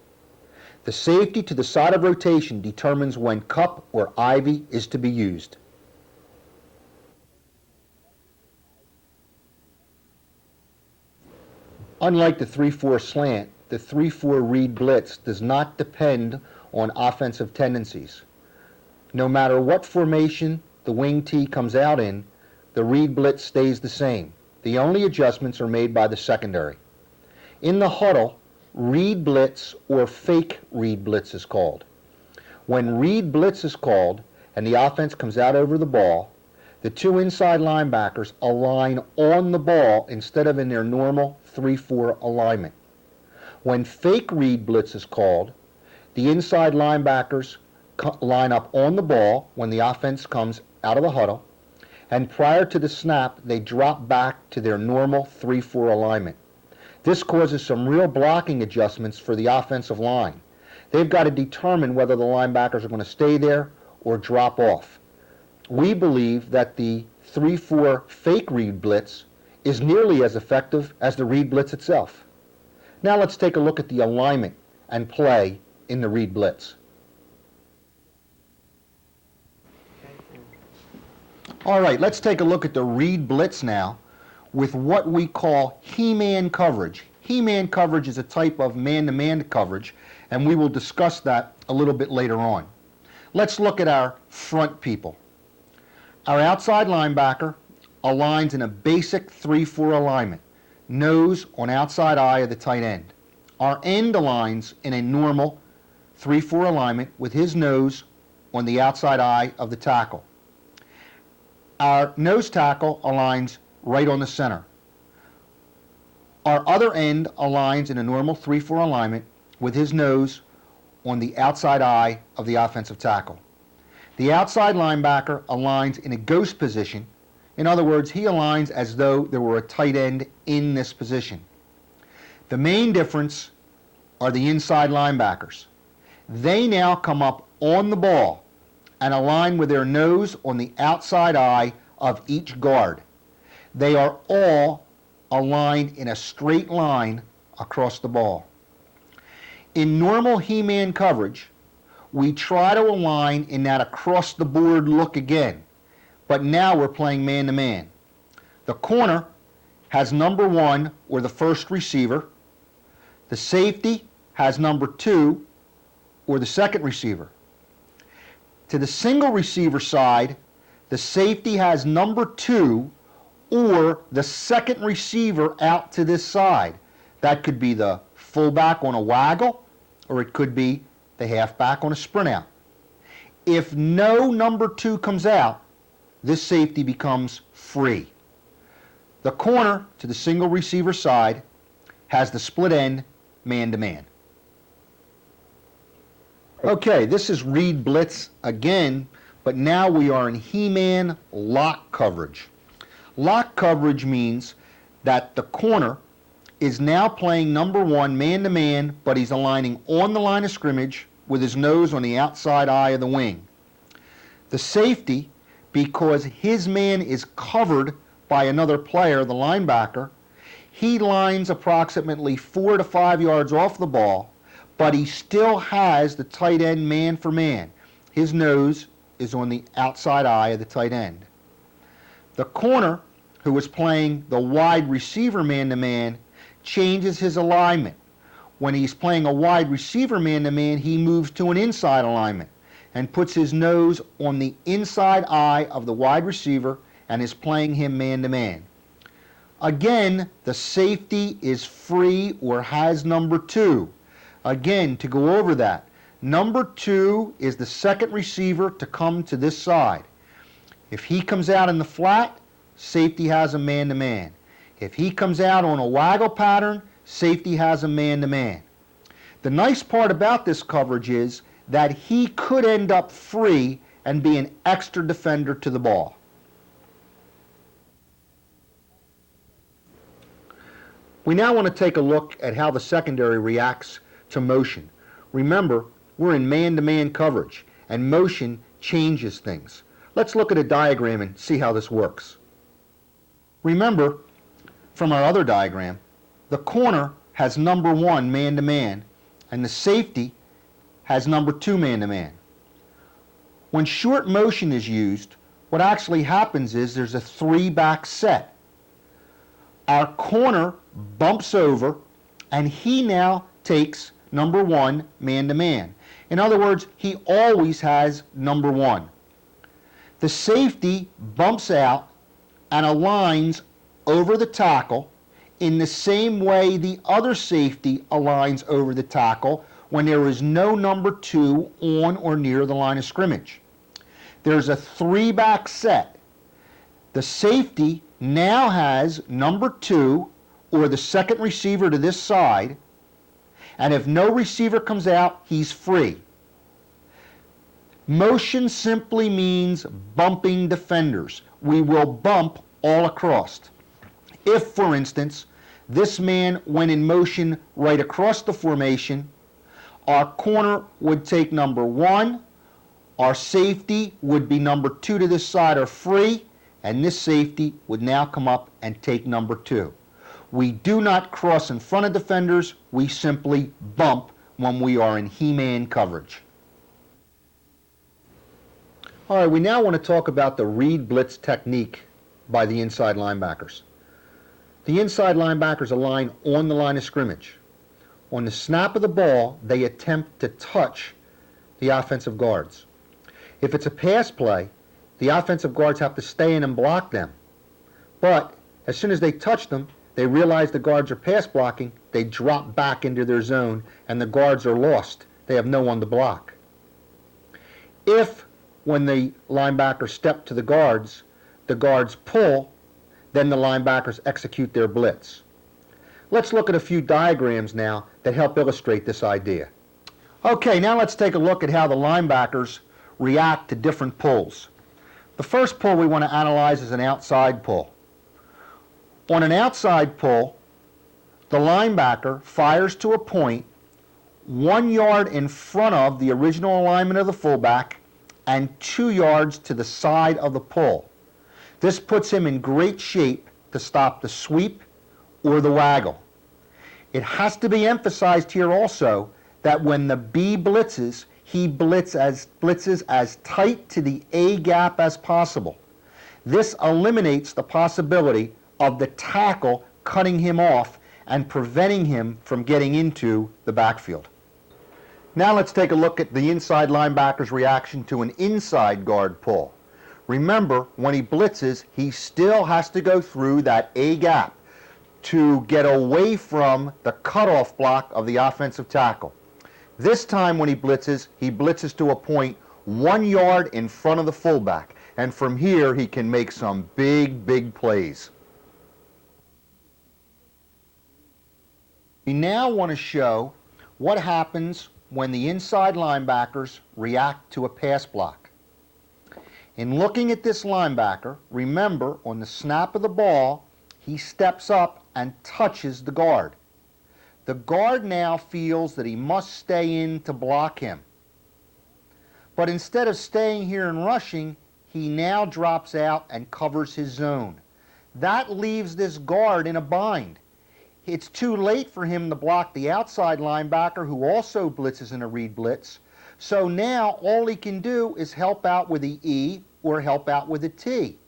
The safety to the side of rotation determines when cup or ivy is to be used. Unlike the 3-4 slant, the 3-4 read blitz does not depend on offensive tendencies. No matter what formation the wing T comes out in, the read blitz stays the same. The only adjustments are made by the secondary. In the huddle, read blitz or fake read blitz is called. When read blitz is called and the offense comes out over the ball, the two inside linebackers align on the ball instead of in their normal 3-4 alignment. When fake read blitz is called, the inside linebackers line up on the ball when the offense comes out of the huddle, and prior to the snap, they drop back to their normal 3-4 alignment. This causes some real blocking adjustments for the offensive line. They've got to determine whether the linebackers are going to stay there or drop off. We believe that the 3-4 fake read blitz is nearly as effective as the read blitz itself. Now let's take a look at the alignment and play in the read blitz. All right, let's take a look at the read blitz now with what we call he-man coverage. He-man coverage is a type of man-to-man coverage, and we will discuss that a little bit later on. Let's look at our front people. Our outside linebacker aligns in a basic 3-4 alignment, nose on outside eye of the tight end. Our end aligns in a normal 3-4 alignment with his nose on the outside eye of the tackle. Our nose tackle aligns right on the center. Our other end aligns in a normal 3-4 alignment with his nose on the outside eye of the offensive tackle. The outside linebacker aligns in a ghost position. In other words, he aligns as though there were a tight end in this position. The main difference are the inside linebackers. They now come up on the ball and align with their nose on the outside eye of each guard. They are all aligned in a straight line across the ball. In normal he-man coverage, we try to align in that across-the-board look again, but now we're playing man-to-man. The corner has number 1, or the first receiver. The safety has number 2, or the second receiver. To the single receiver side, the safety has number 2 or the second receiver out to this side. That could be the fullback on a waggle, or it could be the halfback on a sprint out. If no number 2 comes out, this safety becomes free. The corner to the single receiver side has the split end man-to-man. Okay, this is read blitz again, but now we are in he-man lock coverage. Lock coverage means that the corner is now playing number 1 man-to-man, but he's aligning on the line of scrimmage with his nose on the outside eye of the wing. The safety, because his man is covered by another player, the linebacker, he lines approximately 4 to 5 yards off the ball, but he still has the tight end man for man. His nose is on the outside eye of the tight end. The corner, who is playing the wide receiver man-to-man, changes his alignment. When he's playing a wide receiver man-to-man, he moves to an inside alignment and puts his nose on the inside eye of the wide receiver and is playing him man-to-man. Again, the safety is free or has number 2. Again, to go over that, number 2 is the second receiver to come to this side. If he comes out in the flat, safety has a man-to-man. If he comes out on a waggle pattern, safety has a man-to-man. The nice part about this coverage is that he could end up free and be an extra defender to the ball. We now want to take a look at how the secondary reacts to motion. Remember, we're in man-to-man coverage, and motion changes things. Let's look at a diagram and see how this works. Remember, from our other diagram, the corner has number 1 man-to-man, and the safety has number 2 man-to-man. When short motion is used, what actually happens is there's a 3-back set. Our corner bumps over, and he now takes number 1 man-to-man. In other words, he always has number 1. The safety bumps out and aligns over the tackle in the same way the other safety aligns over the tackle when there is no number 2 on or near the line of scrimmage. There's a 3-back set. The safety now has number 2 or the second receiver to this side, and if no receiver comes out, he's free. Motion simply means bumping defenders. We will bump all across. If, for instance, this man went in motion right across the formation, our corner would take number 1, our safety would be number 2 to this side or free, and this safety would now come up and take number 2. We do not cross in front of defenders, we simply bump when we are in he-man coverage. All right, we now want to talk about the read blitz technique by the inside linebackers. The inside linebackers align on the line of scrimmage. On the snap of the ball, they attempt to touch the offensive guards. If it's a pass play, the offensive guards have to stay in and block them. But as soon as they touch them, they realize the guards are pass blocking, they drop back into their zone, and the guards are lost. They have no one to block. If, when the linebackers step to the guards pull, then the linebackers execute their blitz. Let's look at a few diagrams now that help illustrate this idea. Okay, now let's take a look at how the linebackers react to different pulls. The first pull we want to analyze is an outside pull. On an outside pull, the linebacker fires to a point 1 yard in front of the original alignment of the fullback and 2 yards to the side of the pull. This puts him in great shape to stop the sweep or the waggle. It has to be emphasized here also that when the B blitzes, he blitzes as tight to the A gap as possible. This eliminates the possibility of the tackle cutting him off and preventing him from getting into the backfield. Now let's take a look at the inside linebacker's reaction to an inside guard pull. Remember, when he blitzes, he still has to go through that A gap to get away from the cutoff block of the offensive tackle. This time when he blitzes to a point 1 yard in front of the fullback. And from here, he can make some big plays. We now want to show what happens when the inside linebackers react to a pass block. In looking at this linebacker, remember on the snap of the ball, he steps up and touches the guard. The guard now feels that he must stay in to block him. But instead of staying here and rushing, he now drops out and covers his zone. That leaves this guard in a bind. It's too late for him to block the outside linebacker who also blitzes in a read blitz. So now all he can do is help out with the E or help out with the T.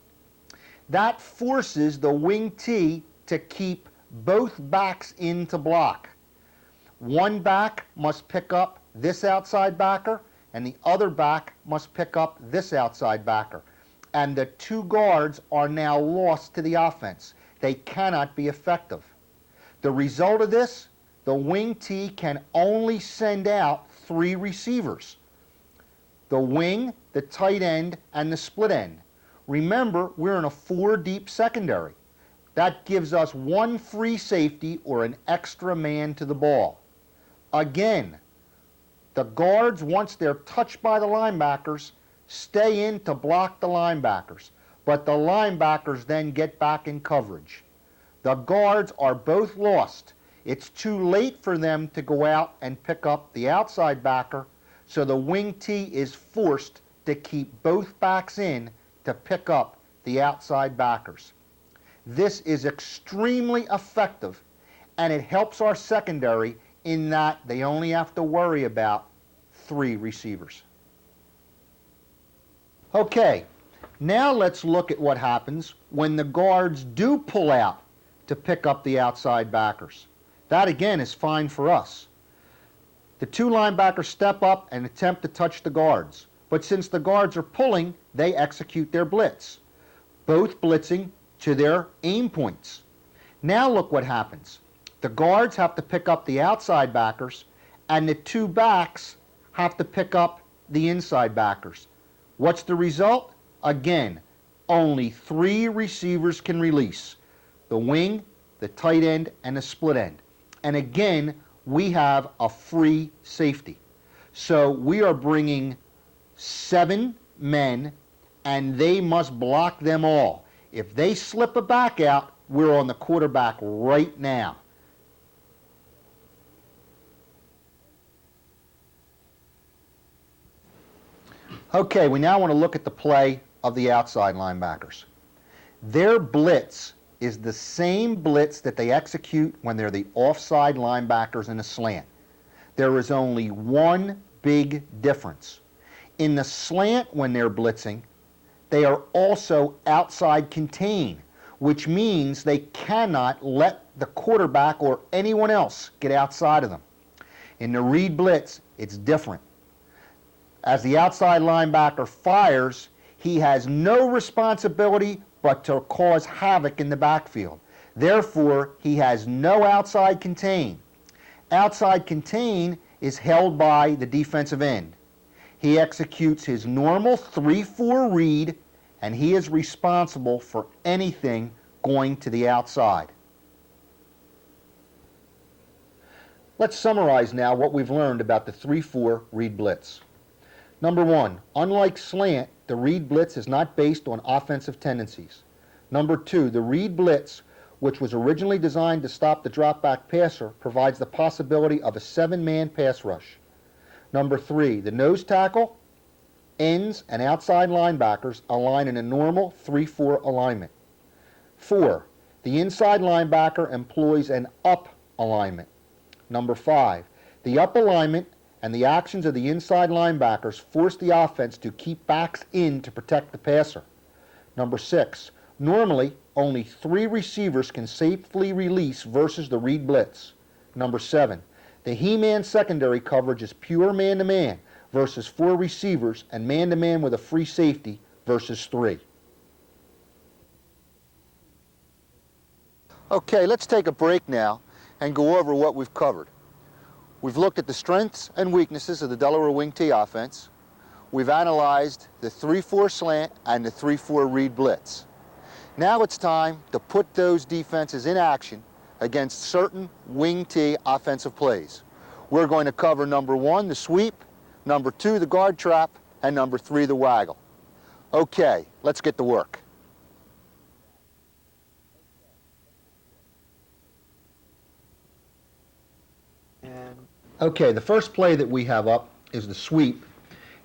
That forces the wing T to keep both backs in to block. One back must pick up this outside backer and the other back must pick up this outside backer. And the two guards are now lost to the offense. They cannot be effective. The result of this, the wing T can only send out 3 receivers. The wing, the tight end, and the split end. Remember, we're in a 4-deep secondary. That gives us 1 free safety or an extra man to the ball. Again, the guards, once they're touched by the linebackers, stay in to block the linebackers. But the linebackers then get back in coverage. The guards are both lost. It's too late for them to go out and pick up the outside backer, so the wing T is forced to keep both backs in to pick up the outside backers. This is extremely effective, and it helps our secondary in that they only have to worry about 3 receivers. Okay, now let's look at what happens when the guards do pull out to pick up the outside backers. That again is fine for us. The 2 linebackers step up and attempt to touch the guards, but since the guards are pulling, they execute their blitz, both blitzing to their aim points. Now look what happens. The guards have to pick up the outside backers, and the 2 backs have to pick up the inside backers. What's the result? Again, only 3 receivers can release. The wing, the tight end, and the split end. And again, we have a free safety. So we are bringing 7 men, and they must block them all. If they slip a back out, we're on the quarterback right now. Okay, we now want to look at the play of the outside linebackers. Their blitz is the same blitz that they execute when they're the offside linebackers in a slant. There is only one big difference. In the slant, when they're blitzing, they are also outside contained, which means they cannot let the quarterback or anyone else get outside of them. In the read blitz, it's different. As the outside linebacker fires, he has no responsibility but to cause havoc in the backfield. Therefore, he has no outside contain. Outside contain is held by the defensive end. He executes his normal 3-4 read, and he is responsible for anything going to the outside. Let's summarize now what we've learned about the 3-4 read blitz. Number 1, unlike slant, the read blitz is not based on offensive tendencies. Number 2, the read blitz, which was originally designed to stop the drop-back passer, provides the possibility of a 7-man pass rush. Number 3, the nose tackle, ends, and outside linebackers align in a normal 3-4 alignment. 4, the inside linebacker employs an up alignment. Number 5, the up alignment and the actions of the inside linebackers force the offense to keep backs in to protect the passer. Number 6, normally only 3 receivers can safely release versus the read blitz. Number 7, the He-Man secondary coverage is pure man-to-man versus 4 receivers and man-to-man with a free safety versus 3. Okay, let's take a break now and go over what we've covered. We've looked at the strengths and weaknesses of the Delaware wing T offense. We've analyzed the 3-4 slant and the 3-4 read blitz. Now it's time to put those defenses in action against certain wing T offensive plays. We're going to cover number 1, the sweep, number 2, the guard trap, and number 3, the waggle. Okay, let's get to work. Okay, the first play that we have up is the sweep,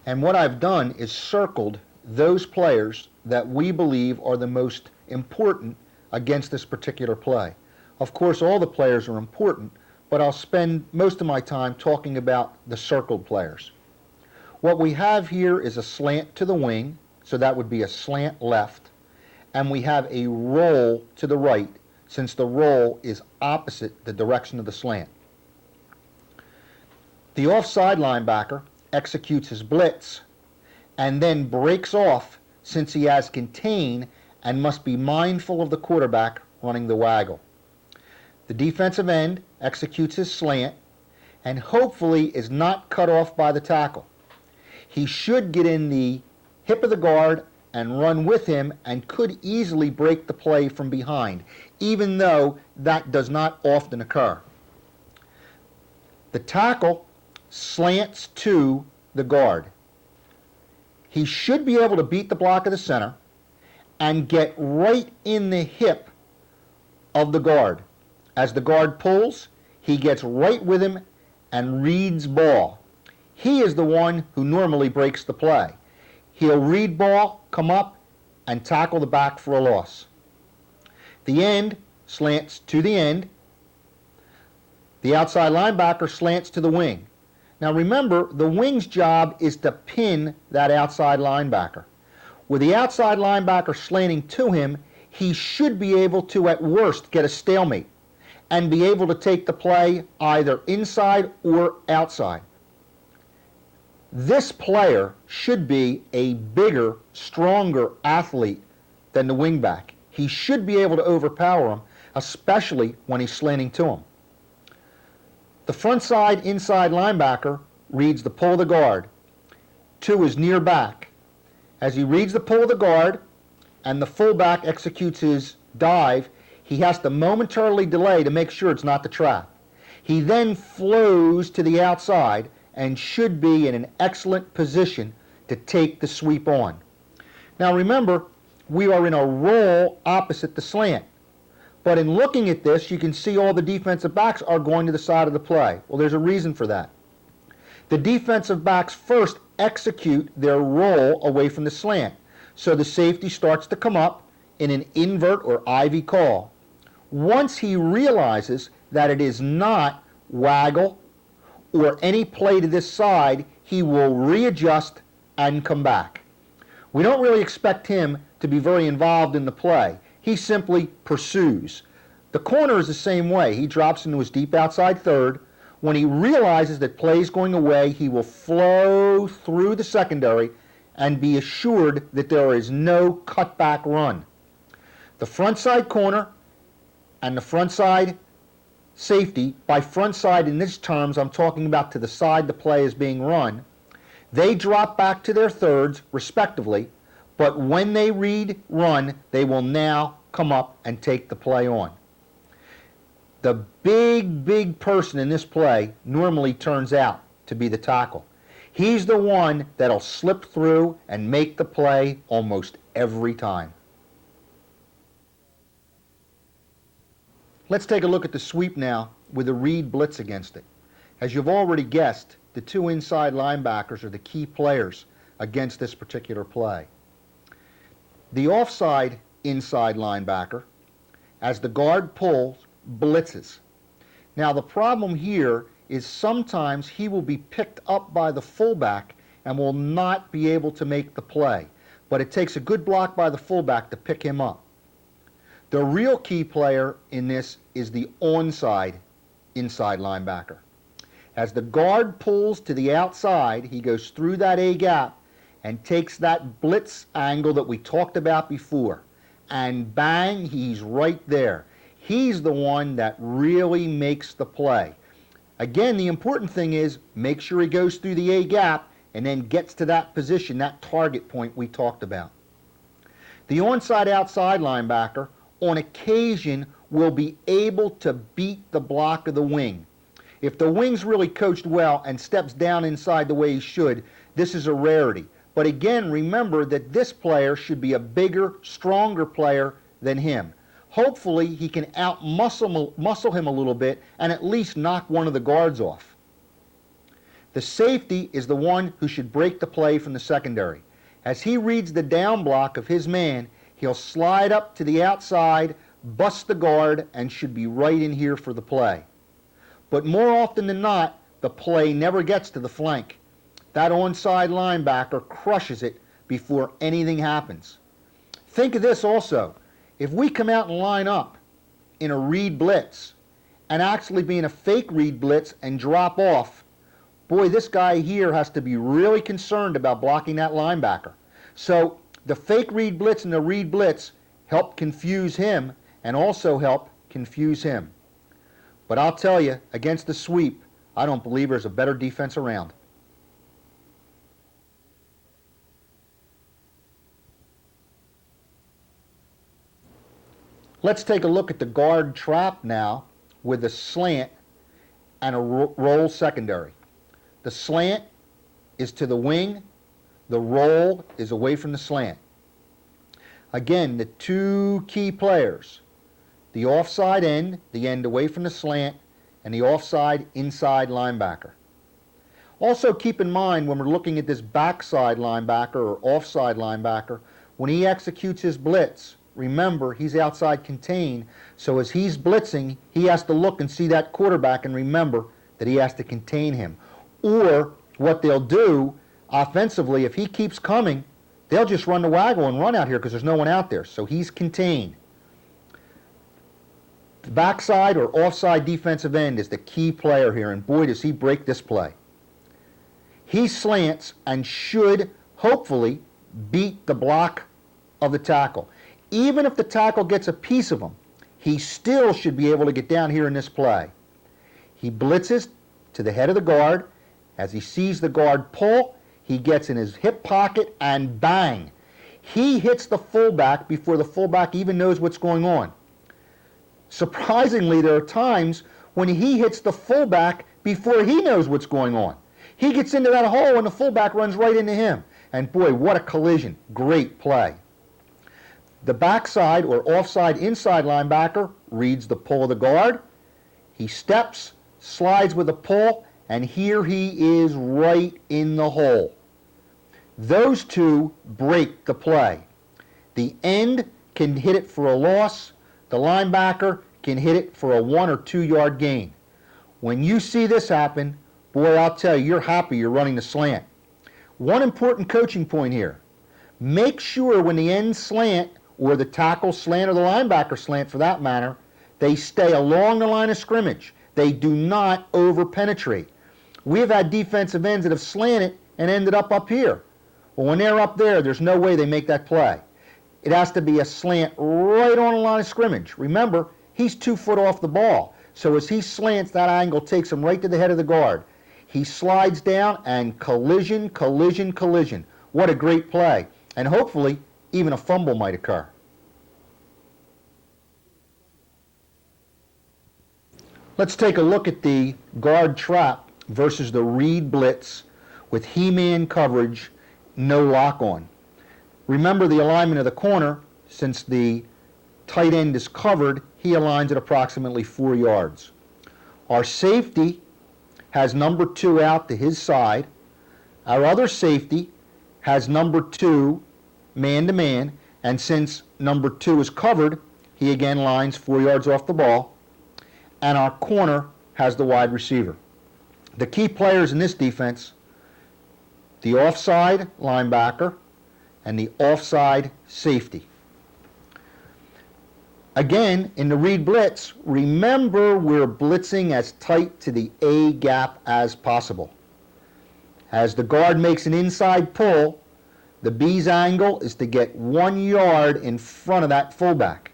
and what I've done is circled those players that we believe are the most important against this particular play. Of course, all the players are important, but I'll spend most of my time talking about the circled players. What we have here is a slant to the wing, so that would be a slant left, and we have a roll to the right, since the roll is opposite the direction of the slant. The offside linebacker executes his blitz and then breaks off since he has contain and must be mindful of the quarterback running the waggle. The defensive end executes his slant and hopefully is not cut off by the tackle. He should get in the hip of the guard and run with him and could easily break the play from behind, even though that does not often occur. The tackle slants to the guard. He should be able to beat the block of the center and get right in the hip of the guard. As the guard pulls, he gets right with him and reads ball. He is the one who normally breaks the play. He'll read ball, come up, and tackle the back for a loss. The end slants to the end. The outside linebacker slants to the wing. Now remember, the wing's job is to pin that outside linebacker. With the outside linebacker slanting to him, he should be able to, at worst, get a stalemate and be able to take the play either inside or outside. This player should be a bigger, stronger athlete than the wingback. He should be able to overpower him, especially when he's slanting to him. The front side inside linebacker reads the pull of the guard. 2 is near back. As he reads the pull of the guard and the fullback executes his dive, he has to momentarily delay to make sure it's not the trap. He then flows to the outside and should be in an excellent position to take the sweep on. Now remember, we are in a roll opposite the slant. But in looking at this, you can see all the defensive backs are going to the side of the play. Well, there's a reason for that. The defensive backs first execute their roll away from the slant. So the safety starts to come up in an invert or ivy call. Once he realizes that it is not waggle or any play to this side, he will readjust and come back. We don't really expect him to be very involved in the play. He simply pursues. The corner is the same way. He drops into his deep outside third. When he realizes that play is going away, he will flow through the secondary and be assured that there is no cutback run. The front side corner and the front side safety, by front side in these terms, I'm talking about to the side the play is being run, they drop back to their thirds respectively, but when they read run, they will now come up and take the play on. The big person in this play normally turns out to be the tackle. He's the one that'll slip through and make the play almost every time. Let's take a look at the sweep now with a read blitz against it. As you've already guessed, the 2 inside linebackers are the key players against this particular play. The offside inside linebacker, as the guard pulls, blitzes. Now the problem here is sometimes he will be picked up by the fullback and will not be able to make the play. But it takes a good block by the fullback to pick him up. The real key player in this is the onside inside linebacker. As the guard pulls to the outside, he goes through that A gap and takes that blitz angle that we talked about before, and bang, he's right there. He's the one that really makes the play. Again, the important thing is make sure he goes through the A gap and then gets to that position, that target point we talked about. The onside outside linebacker on occasion will be able to beat the block of the wing. If the wing's really coached well and steps down inside the way he should, this is a rarity. But again, remember that this player should be a bigger, stronger player than him. Hopefully he can out-muscle him a little bit and at least knock one of the guards off. The safety is the one who should break the play from the secondary. As he reads the down block of his man, he'll slide up to the outside, bust the guard, and should be right in here for the play. But more often than not, the play never gets to the flank. That onside linebacker crushes it before anything happens. Think of this also. If we come out and line up in a read blitz and actually be in a fake read blitz and drop off, boy, this guy here has to be really concerned about blocking that linebacker. So the fake read blitz and the read blitz help confuse him and also help confuse him. But I'll tell you, against the sweep, I don't believe there's a better defense around. Let's take a look at the guard trap now with a slant and a roll secondary. The slant is to the wing, the roll is away from the slant. Again, the two key players, the offside end, the end away from the slant, and the offside inside linebacker. Also keep in mind when we're looking at this backside linebacker or offside linebacker, when he executes his blitz, remember he's outside contain, so as he's blitzing, he has to look and see that quarterback and remember that he has to contain him. Or what they'll do offensively, if he keeps coming, they'll just run the waggle and run out here because there's no one out there, so he's contained. The backside or offside defensive end is the key player here, and boy does he break this play. He slants and should hopefully beat the block of the tackle. Even if the tackle gets a piece of him, he still should be able to get down here in this play. He blitzes to the head of the guard. As he sees the guard pull, he gets in his hip pocket and bang. He hits the fullback before the fullback even knows what's going on. Surprisingly, there are times when he hits the fullback before he knows what's going on. He gets into that hole and the fullback runs right into him. And boy, what a collision. Great play. The backside or offside inside linebacker reads the pull of the guard. He steps, slides with a pull, and here he is right in the hole. Those two break the play. The end can hit it for a loss. The linebacker can hit it for a 1 or 2 yard gain. When you see this happen, boy, I'll tell you, you're happy you're running the slant. One important coaching point here. Make sure when the end slant, or the tackle slant, or the linebacker slant for that matter, they stay along the line of scrimmage. They do not over-penetrate. We have had defensive ends that have slanted and ended up here. Well, when they're up there, there's no way they make that play. It has to be a slant right on the line of scrimmage. Remember, he's 2 foot off the ball. So as he slants, that angle takes him right to the head of the guard. He slides down and collision, collision, collision. What a great play. And hopefully, even a fumble might occur. Let's take a look at the guard trap versus the read blitz with he-man coverage, no lock on. Remember the alignment of the corner. Since the tight end is covered, he aligns at approximately 4 yards. Our safety has number 2 out to his side. Our other safety has number 2 man-to-man, and since number 2 is covered, he again lines 4 yards off the ball, and our corner has the wide receiver. The key players in this defense, the offside linebacker and the offside safety. Again, in the read blitz, remember we're blitzing as tight to the A gap as possible. As the guard makes an inside pull, The B's angle is to get 1 yard in front of that fullback.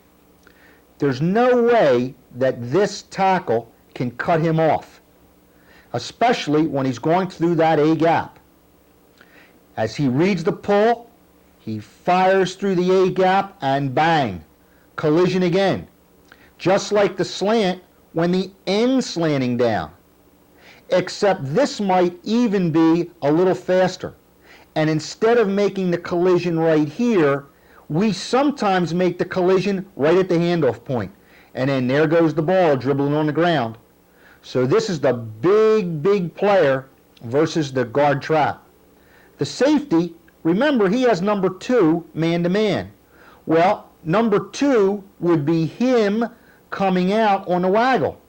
There's no way that this tackle can cut him off, especially when he's going through that A gap. As he reads the pull, he fires through the A gap and bang, collision again. Just like the slant when the end's slanting down. Except this might even be a little faster. And instead of making the collision right here, we sometimes make the collision right at the handoff point. And then there goes the ball dribbling on the ground. So this is the big player versus the guard trap. The safety, remember, he has number 2 man-to-man. Well, number 2 would be him coming out on the waggle.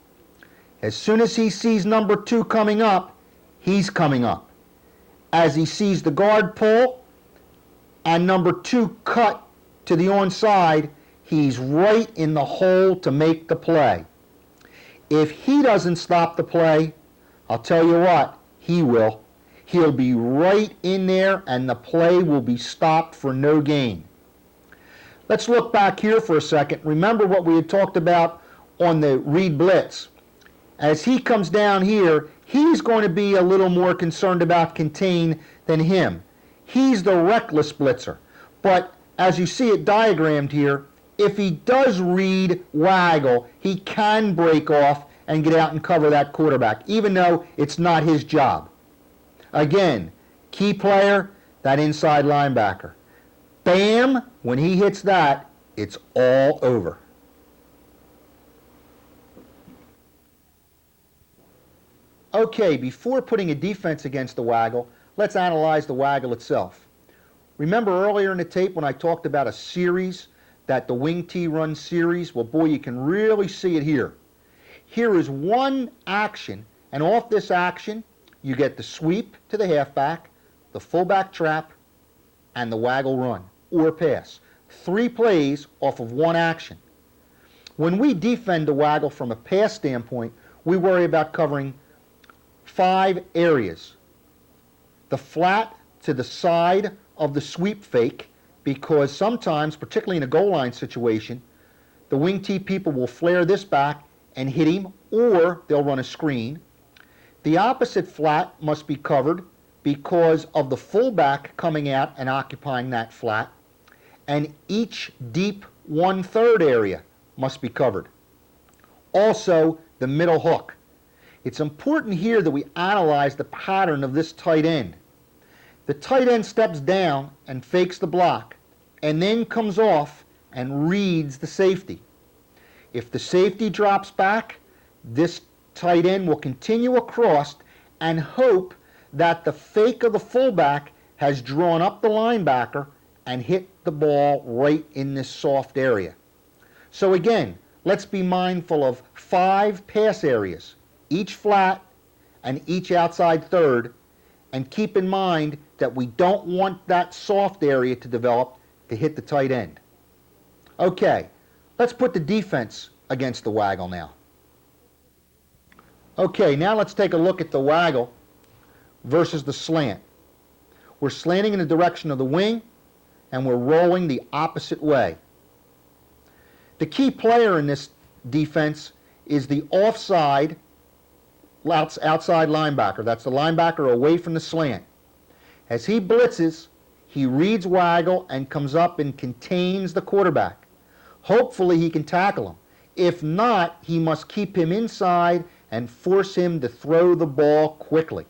As soon as he sees number 2 coming up, he's coming up. As he sees the guard pull and number 2 cut to the onside, he's right in the hole to make the play. If he doesn't stop the play, I'll tell you what, he will. He'll be right in there and the play will be stopped for no gain. Let's look back here for a second. Remember what we had talked about on the read blitz. As he comes down here, he's going to be a little more concerned about contain than him. He's the reckless blitzer. But as you see it diagrammed here, if he does read waggle, he can break off and get out and cover that quarterback, even though it's not his job. Again, key player, that inside linebacker. Bam! When he hits that, it's all over. Okay, before putting a defense against the waggle, let's analyze the waggle itself. Remember earlier in the tape when I talked about a series, that the wing T run series? Well, boy, you can really see it here. Here is one action, and off this action, you get the sweep to the halfback, the fullback trap, and the waggle run, or pass. 3 plays off of one action. When we defend the waggle from a pass standpoint, we worry about covering 5 areas. The flat to the side of the sweep fake, because sometimes, particularly in a goal line situation, the wing T people will flare this back and hit him, or they'll run a screen. The opposite flat must be covered because of the fullback coming out and occupying that flat, and each deep 1/3 area must be covered. Also, the middle hook. It's important here that we analyze the pattern of this tight end. The tight end steps down and fakes the block, and then comes off and reads the safety. If the safety drops back, this tight end will continue across and hope that the fake of the fullback has drawn up the linebacker and hit the ball right in this soft area. So again, let's be mindful of 5 pass areas, each flat and each outside third, and keep in mind that we don't want that soft area to develop to hit the tight end. Okay, let's put the defense against the waggle now. Okay, now let's take a look at the waggle versus the slant. We're slanting in the direction of the wing, and we're rolling the opposite way. The key player in this defense is the outside linebacker. That's the linebacker away from the slant. As he blitzes, he reads waggle and comes up and contains the quarterback. Hopefully he can tackle him. If not, he must keep him inside and force him to throw the ball quickly.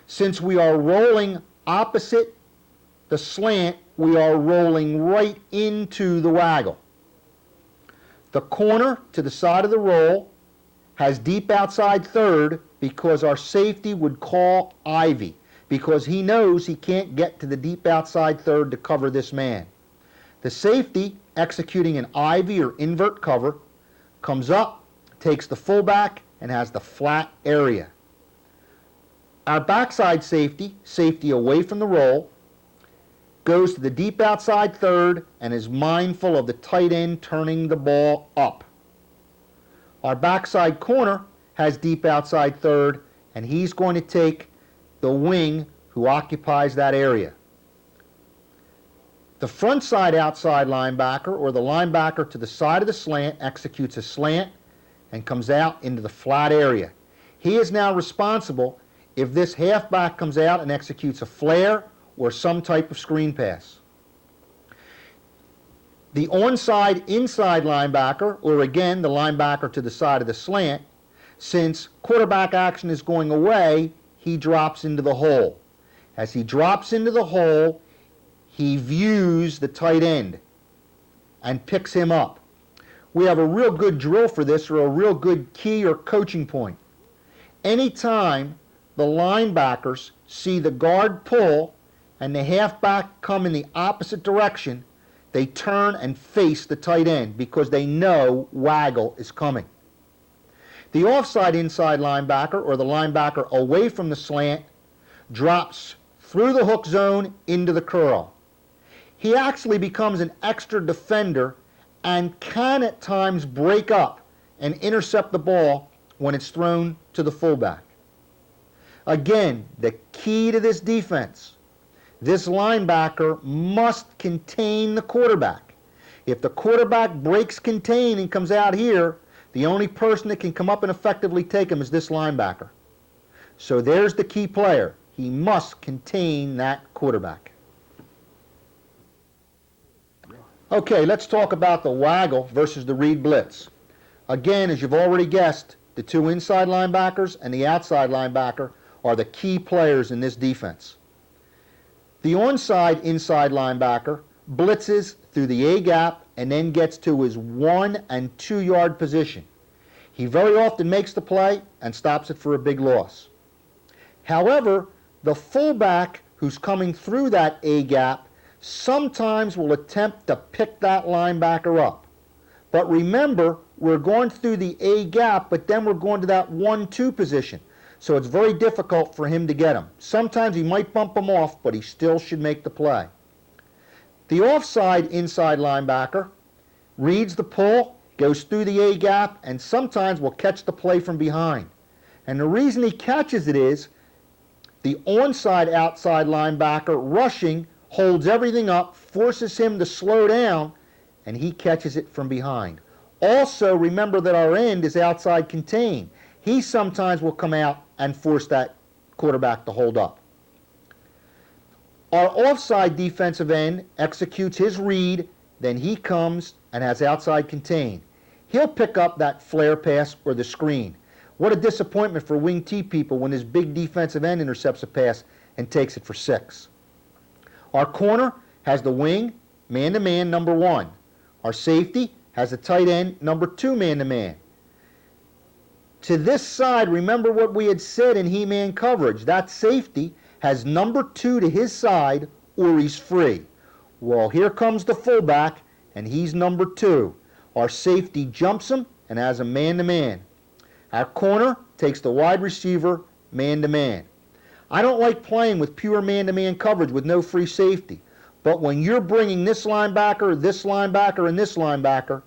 Since we are rolling opposite the slant, we are rolling right into the waggle. The corner to the side of the roll has deep outside third because our safety would call Ivy, because he knows he can't get to the deep outside third to cover this man. The safety, executing an Ivy or invert cover, comes up, takes the fullback, and has the flat area. Our backside safety, safety away from the roll, goes to the deep outside third and is mindful of the tight end turning the ball up. Our backside corner has deep outside third, and he's going to take the wing who occupies that area. The front side outside linebacker, or the linebacker to the side of the slant, executes a slant and comes out into the flat area. He is now responsible if this halfback comes out and executes a flare or some type of screen pass. The onside inside linebacker, or again the linebacker to the side of the slant, since quarterback action is going away, he drops into the hole. As he drops into the hole, he views the tight end and picks him up. We have a real good drill for this, or a real good key or coaching point. Anytime the linebackers see the guard pull and the halfback come in the opposite direction, they turn and face the tight end because they know waggle is coming. The offside inside linebacker, or the linebacker away from the slant, drops through the hook zone into the curl. He actually becomes an extra defender and can at times break up and intercept the ball when it's thrown to the fullback. Again, the key to this defense: this linebacker must contain the quarterback. If the quarterback breaks contain and comes out here, the only person that can come up and effectively take him is this linebacker. So there's the key player. He must contain that quarterback. Okay, let's talk about the waggle versus the read blitz. Again, as you've already guessed, the two inside linebackers and the outside linebacker are the key players in this defense. The onside inside linebacker blitzes through the A-gap and then gets to his 1 and 2 yard position. He very often makes the play and stops it for a big loss. However, the fullback who's coming through that A-gap sometimes will attempt to pick that linebacker up. But remember, we're going through the A-gap, but then we're going to that 1-2 position. So it's very difficult for him to get him. Sometimes he might bump him off, but he still should make the play. The offside inside linebacker reads the pull, goes through the A-gap, and sometimes will catch the play from behind. And the reason he catches it is the onside outside linebacker rushing holds everything up, forces him to slow down, and he catches it from behind. Also, remember that our end is outside contain. He sometimes will come out and force that quarterback to hold up. Our offside defensive end executes his read, then he comes and has outside contain. He'll pick up that flare pass or the screen. What a disappointment for wing T people when his big defensive end intercepts a pass and takes it for 6. Our corner has the wing, man-to-man, number 1. Our safety has the tight end, number 2, man-to-man. To this side, remember what we had said in he-man coverage. That safety has number 2 to his side, or he's free. Well, here comes the fullback, and he's number 2. Our safety jumps him and has a man-to-man. Our corner takes the wide receiver man-to-man. I don't like playing with pure man-to-man coverage with no free safety. But when you're bringing this linebacker, and this linebacker,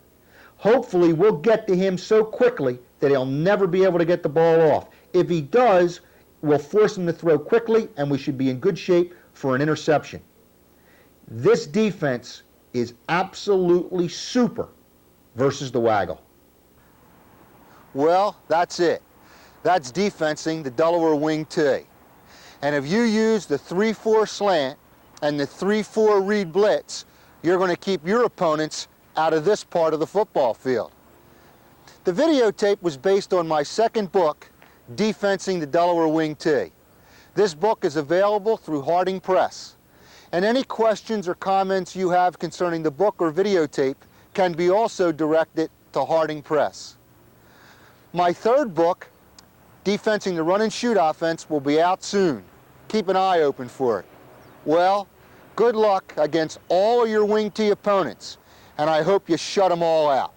hopefully we'll get to him so quickly that he'll never be able to get the ball off. If he does, we'll force him to throw quickly, and we should be in good shape for an interception. This defense is absolutely super versus the waggle. Well, that's it. That's defensing the Delaware wing T. And if you use the 3-4 slant and the 3-4 read blitz, you're going to keep your opponents out of this part of the football field. The videotape was based on my second book, Defensing the Delaware Wing T. This book is available through Harding Press. And any questions or comments you have concerning the book or videotape can be also directed to Harding Press. My third book, Defensing the Run and Shoot Offense, will be out soon. Keep an eye open for it. Well, good luck against all of your wing T opponents, and I hope you shut them all out.